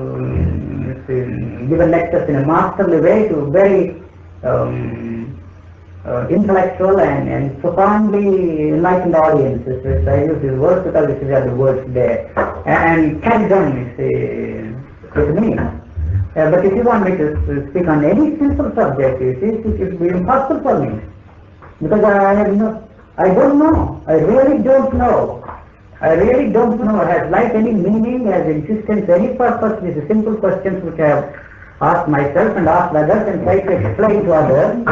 given lectures in a masterly way to very intellectual and profoundly enlightened audiences. I use these words because these are the words there. And carry them with me. But if you want me to speak on any simple subject, it will be impossible for me. Because I don't know. I really don't know. I really don't know. Has life any meaning? Has existence any purpose? These are simple questions which I have asked myself and asked others and tried to explain to others.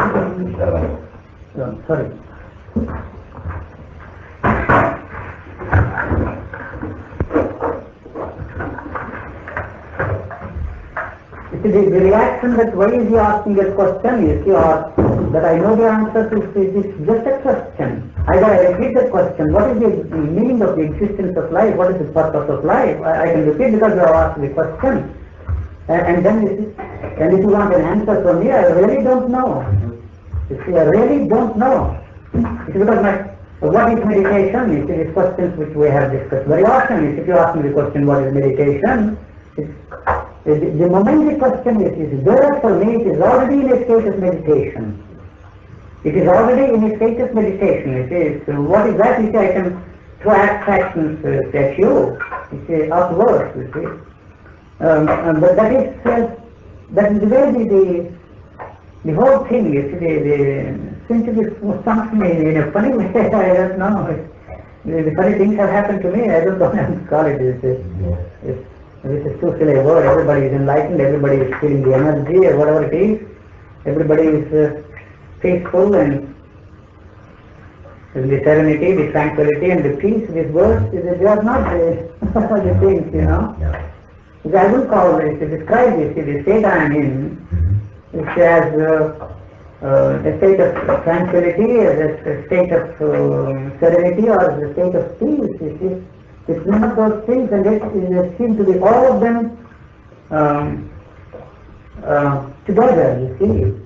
Sorry. You see, the reaction that why is he asking a question is that I know the answer to this is just a question. I repeat the question. What is the meaning of the existence of life? What is the purpose of life? I can repeat because you have asked the question. And then and if you want an answer from me, I really don't know. You see, I really don't know. It's because what is meditation? You see, these questions which we have discussed very often. If you ask me the question, what is meditation? The moment the question is there for me, it is already in a state of meditation. It is already in a state of meditation. It is, what is that? You see, I can throw abstractions at you. You see, upwards, you see. But that is the way the whole thing, you see, seems to be functioning in a funny way. I don't know. The funny things have happened to me. I don't know how to call it. This is too silly a word. Everybody is enlightened. Everybody is feeling the energy or whatever it is. Everybody is peaceful and the serenity, the tranquility and the peace. These words, they are not the things, you know. I will call this, to describe this, the state I am in, it has a state of tranquility, a state of serenity, or a state of peace. It's none of those things, and it seems to be all of them together, you see.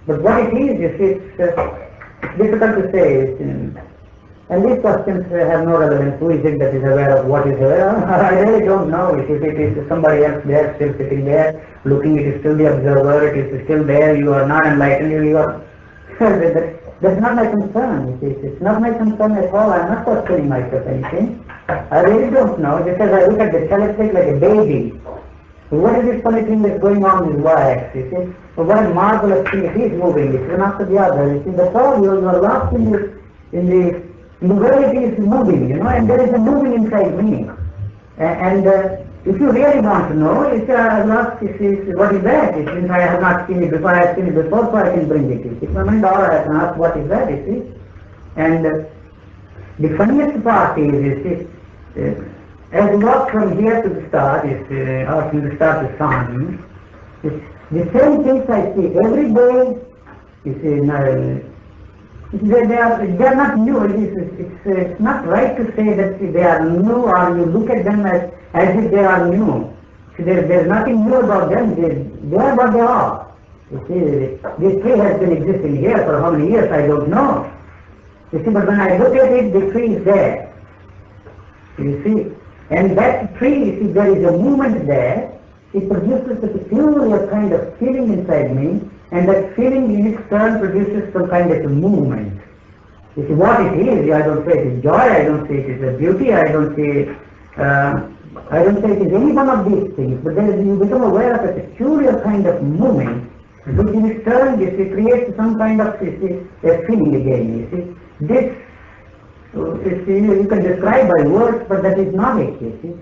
But what it is, you see, it's difficult to say. And these questions have no relevance. Who is it that is aware of what is there? I really don't know. If it is somebody else there, still sitting there, looking, it is still the observer, it is still there, you are not enlightened, you are... That's not my concern. It's not my concern at all. I'm not questioning myself anything. I really don't know. Just as I look at the telescope like a baby, what is this funny thing that's going on with y-axis? What a marvelous thing it is moving, it's one after the other. You see, that's all. You are lost in the way it is moving, you know, and there is a moving inside me. And if you really want to know, if you are lost, what is that? Since I have not seen it before, I have seen it before, so I can bring it. If my mind or I can ask what is that, you see. And the funniest part is, as we walk from here to the star, or from the star to sun, the same things I see every day, you see, they are not new. It's not right to say that they are new, or you look at them as if they are new. See, there's nothing new about them. They are what they are. You see, this tree has been existing here for how many years, I don't know. You see, but when I look at it, the tree is there. You see, and that tree, you see, there is a movement there. It produces a peculiar kind of feeling inside me, and that feeling in its turn produces some kind of a movement. You see, what it is, I don't say it is joy, I don't say it is a beauty, I don't say it is any one of these things, but you become aware of a peculiar kind of movement, which in its turn, you see, creates some kind of, you see, a feeling again, you see. This, you can describe by words, but that is not it, you see.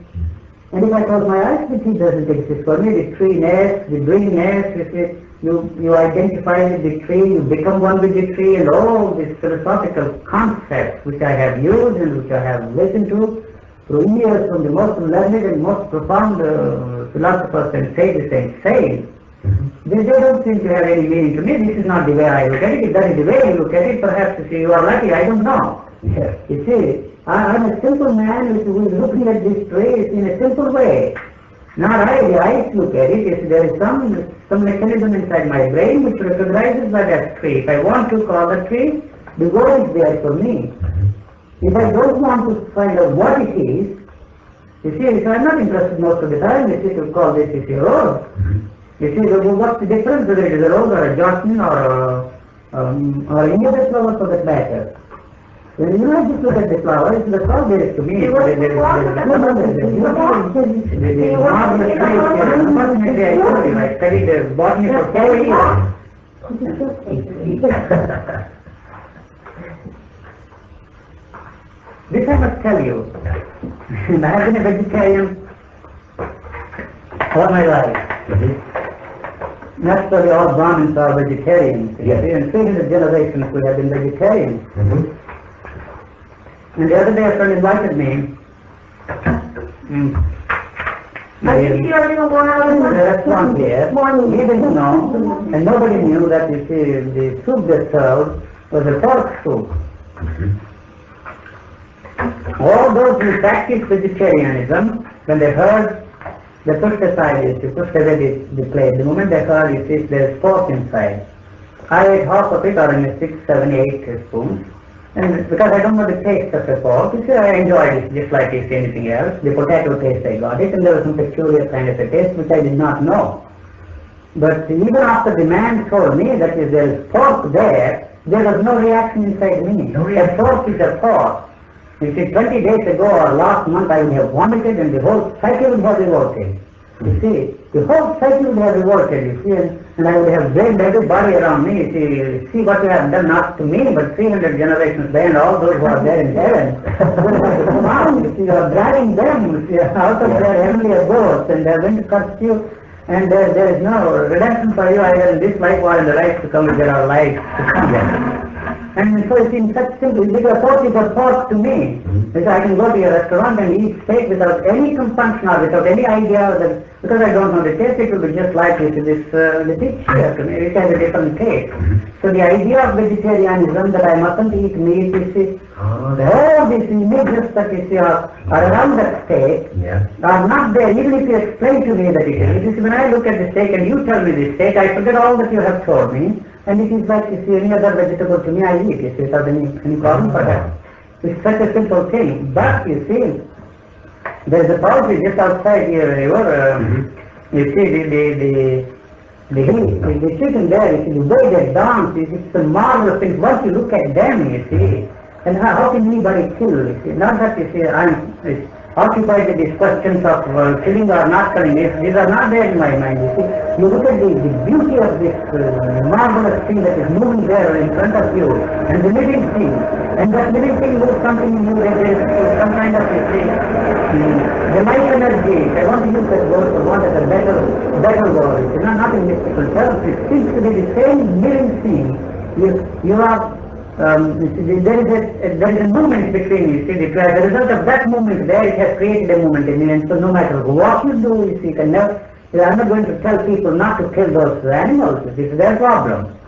And if I close my eyes, the tree doesn't exist for me. The treeness, the beingness, you see, you identify with the tree, you become one with the tree, and all these philosophical concepts which I have used and which I have listened to through years from the most learned and most profound philosophers and sages and saints, they don't seem to have any meaning to me. This is not the way I look at it. If that is the way you look at it, perhaps you see, you are lucky, I don't know. Yes. You see, I'm a simple man who is looking at this tree in a simple way. Not the eyes look at it. There is some mechanism inside my brain which recognizes that as tree. If I want to call a tree, the word is there for me. If I don't want to find out what it is, you see, so I'm not interested most of the time, you see, to call this is a road. You see, what's the difference whether it is a rose or a jasmine or any other flower for that matter? When you have to look at the flower, it's the flower there is to me. Unfortunately, I told you, I studied botany for 4 years. This I must tell you. I have been a vegetarian all my life. Naturally, all Brahmins are vegetarians. Yes. In 300 generations we have been vegetarians. Mm-hmm. And the other day a friend invited me. Are you sure you want to The restaurant here, he didn't know, and nobody knew that you see, the soup they served was a pork soup. All those who practice vegetarianism, when they heard, they pushed aside it, they pushed away the plate. The moment they heard it, there's pork inside. I ate half of it, or in 6, 7, 8 spoons. And because I don't know the taste of the pork, you see, I enjoyed it just like anything else. The potato taste I got it, and there was some peculiar kind of a taste which I did not know. But even after the man told me that if there is pork there was no reaction inside me. No reaction. A pork is a pork. You see, 20 days ago or last month I would have vomited and the whole cycle would have revolted. You see, the whole cycle would have revolted, you see, and I would have blamed everybody around me. You see what you have done, not to me, but 300 generations there, and all those who are there in heaven. Come on, you see, you are dragging them, you see, out of their heavenly abodes, and they are going to curse you, and there is no redemption for you either in this life or in the life to come, if there are lives to come. And so it's in such simple, because pork is a pork to me. Because I can go to a restaurant and eat steak without any compunction or without any idea that, because I don't know the taste, it will be just like this the fish here to me, it has a different taste. So the idea of vegetarianism that I mustn't eat meat, you see, all these images that you see are around that steak are not there, even if you explain to me that it is. You see, when I look at the steak and you tell me the steak, I forget all that you have told me. And it is like, you see, any other vegetable to me, I eat, you see, without any problem for that. It's such a simple thing. But, you see, there is a poetry just outside here, you see, the chicken there, you see, the way they dance, it's a marvelous thing. Once you look at them, you see, and how can anybody kill, you see? Not that, you see, I'm occupied with these questions of killing or not killing. These are not there in my mind, you see. You look at the beauty of this marvelous thing that is moving there in front of you, and the living thing, and that living thing moves something in you, there is some kind of, you see, the life energy. I want to use that word for one as a better word. It's not in mystical terms. It seems to be the same living thing. You are, there is a movement between you, see, as a result of that movement there, it has created a movement in you, and so no matter what you do, you see, you can never, I'm not going to tell people not to kill those animals, you see, it's their problem.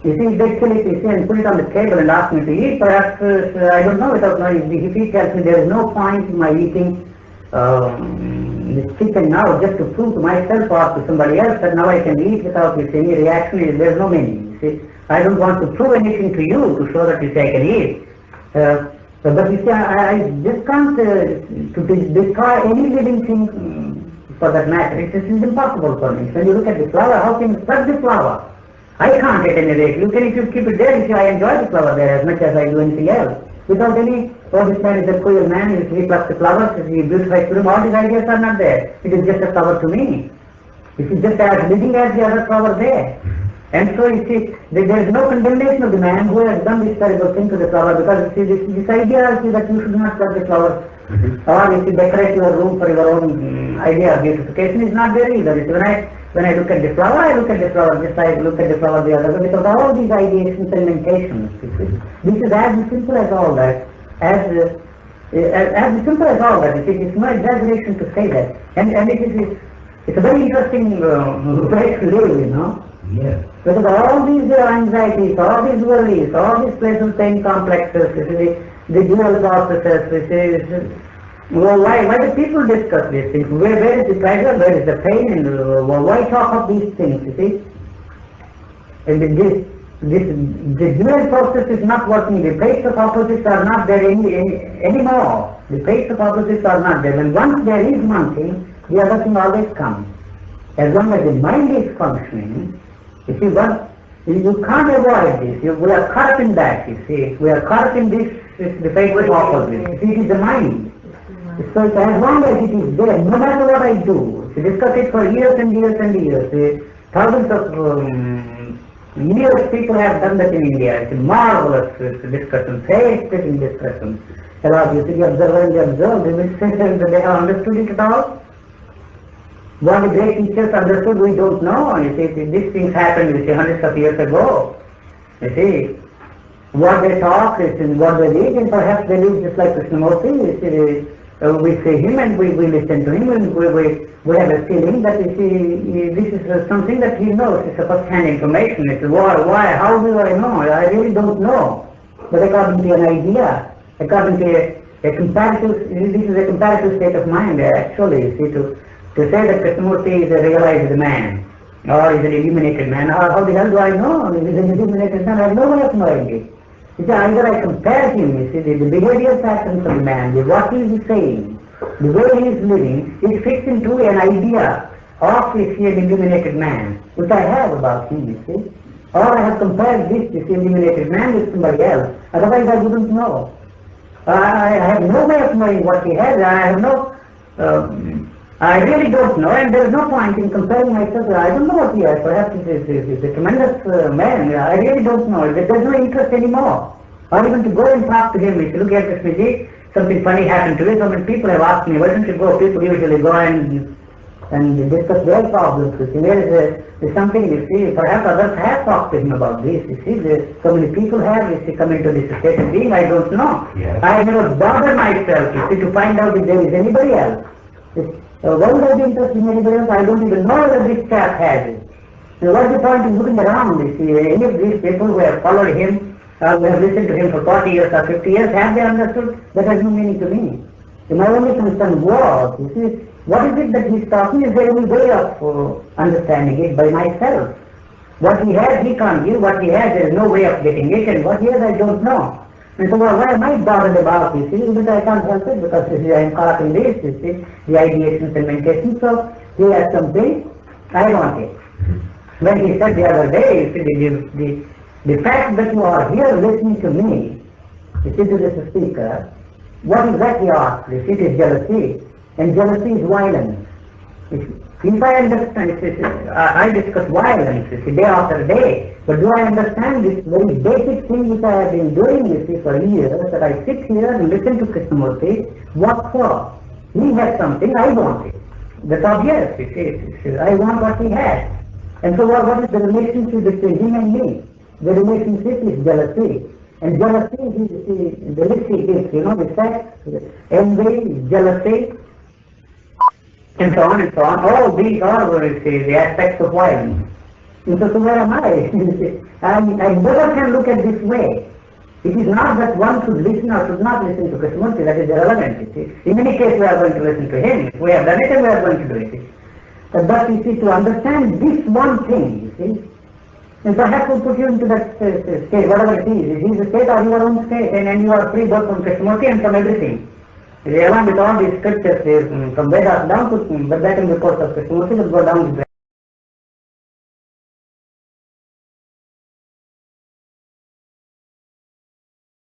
You see, if they kill it, you see, and put it on the table and ask me to eat, perhaps, I don't know, without knowing, if he tells me there is no point in my eating this chicken now, just to prove to myself or to somebody else that now I can eat without any reaction, there is no meaning, you see. I don't want to prove anything to you to show that you say I can eat. But you see, I just can't to destroy any living thing for that matter. It is impossible for me. When you look at the flower, how can you pluck the flower? I can't at any rate. You can, if you keep it there, you see, I enjoy the flower there as much as I do anything else. Without any, this man is a cruel man, he plucks the flowers, he beautifies them, all these ideas are not there. It is just a flower to me. It is just as living as the other flower there. And so you see, there is no condemnation of the man who has done this terrible thing to the flower, because you see, this idea is that you should not pluck the flower, or if you decorate your room for your own idea of beautification, is not there either. When I look at the flower, I look at the flower just like I look at the flower the other way, without all these ideations and limitations. This is as simple as all that, as simple as all that. It's no exaggeration to say that, and it's a very interesting place to live, you know. Yes. Because all these anxieties, all these worries, all these pleasant pain complexes, the dual processes, well, why do people discuss these things? Where is the pleasure, where is the pain, and why talk of these things, you see? And the dual process is not working, the plates of opposites are not there anymore. The plates of opposites are not there. When once there is one thing, the other thing always comes. As long as the mind is functioning, you see, you can't avoid this. We are caught up in that, you see. We are caught up in this, the fate of opposite. You see, it is the mind. So as long as it is there, no matter what I do, to discuss it for years and years and years, thousands of years people have done that in India. It's a marvelous discussion, painstaking discussion. You see, the observer and the observed, they will say that they have understood it at all. What the great teachers understood, we don't know. You see, these things happened, you see, hundreds of years ago. You see, what they talk is what they read, and perhaps they live just like Krishnamurti. You see, we see him and we listen to him, and we have a feeling that, you see, this is something that he knows. It's a first-hand information. It's why, how do I know? I really don't know. But according to an idea, according to a comparative, this is a comparative state of mind, actually, you see, to say that Krishnamurti is a realized man, or is an illuminated man, or how the hell do I know? He is an illuminated man. I have no way of knowing it. You see, either I compare him, you see, the behavior patterns of the man, with what he is saying, the way he is living, it fits into an idea of, you see, an illuminated man, which I have about him, you see. Or I have compared this, you see, illuminated man with somebody else. Otherwise I wouldn't know. I have no way of knowing what he has. I have no... I really don't know, and there is no point in comparing myself. I don't know what he has. Perhaps he's a tremendous man. I really don't know. There's no interest anymore. Or even to go and talk to him. If you look at Krishnaji, something funny happened to me. So many people have asked me, why don't you go? People usually go and discuss their problems. You see, there's something, you see, perhaps others have talked to him about this. You see, so many people have, you see, come into this state of being. I don't know. Yes. I never bother myself, you see, to find out if there is anybody else. Why would I be interested in anybody else? I don't even know whether this chap has it. So what's the point in looking around? You see, any of these people who have followed him, who have listened to him for 40 years or 50 years, have they understood? That has no meaning to me. So my only concern was, you see, what is it that he's talking? Is there any way of understanding it by myself? What he has, he can't give. What he has, there is no way of getting it. And what he has, I don't know. And so, why am I bothered about, you see? But I can't help it, because you see, I am caught in this, you see, the ideations and meditations. So, he has something, I want it. When he said the other day, you see, the fact that you are here listening to me, you see, to this speaker, what exactly asked? You see, it is jealousy. And jealousy is violence. If I understand, I discuss violence, you see, day after day. But do I understand this very basic thing which I have been doing, you see, for years, that I sit here and listen to Krishnamurti? What for? He has something, I want it. That's obvious, you see. I want what he has. And so what is the relationship between him and me? The relationship is jealousy. And jealousy is, you see, the list is, you know, the sex, envy, jealousy, and so on and so on. All these are, you see, the aspects of violence. And so where am I? I never can look at this way. It is not that one should listen or should not listen to Krishnamurti. That is irrelevant. You see. In any case, we are going to listen to him. If we have done it, and we are going to do it. But you see, to understand this one thing, you see, and perhaps will put you into that state, whatever it is. It is a state or your own state, and you are free both from Krishnamurti and from everything. Along with all these scriptures, from Vedas down to, but that in the course of Krishnamurti will go down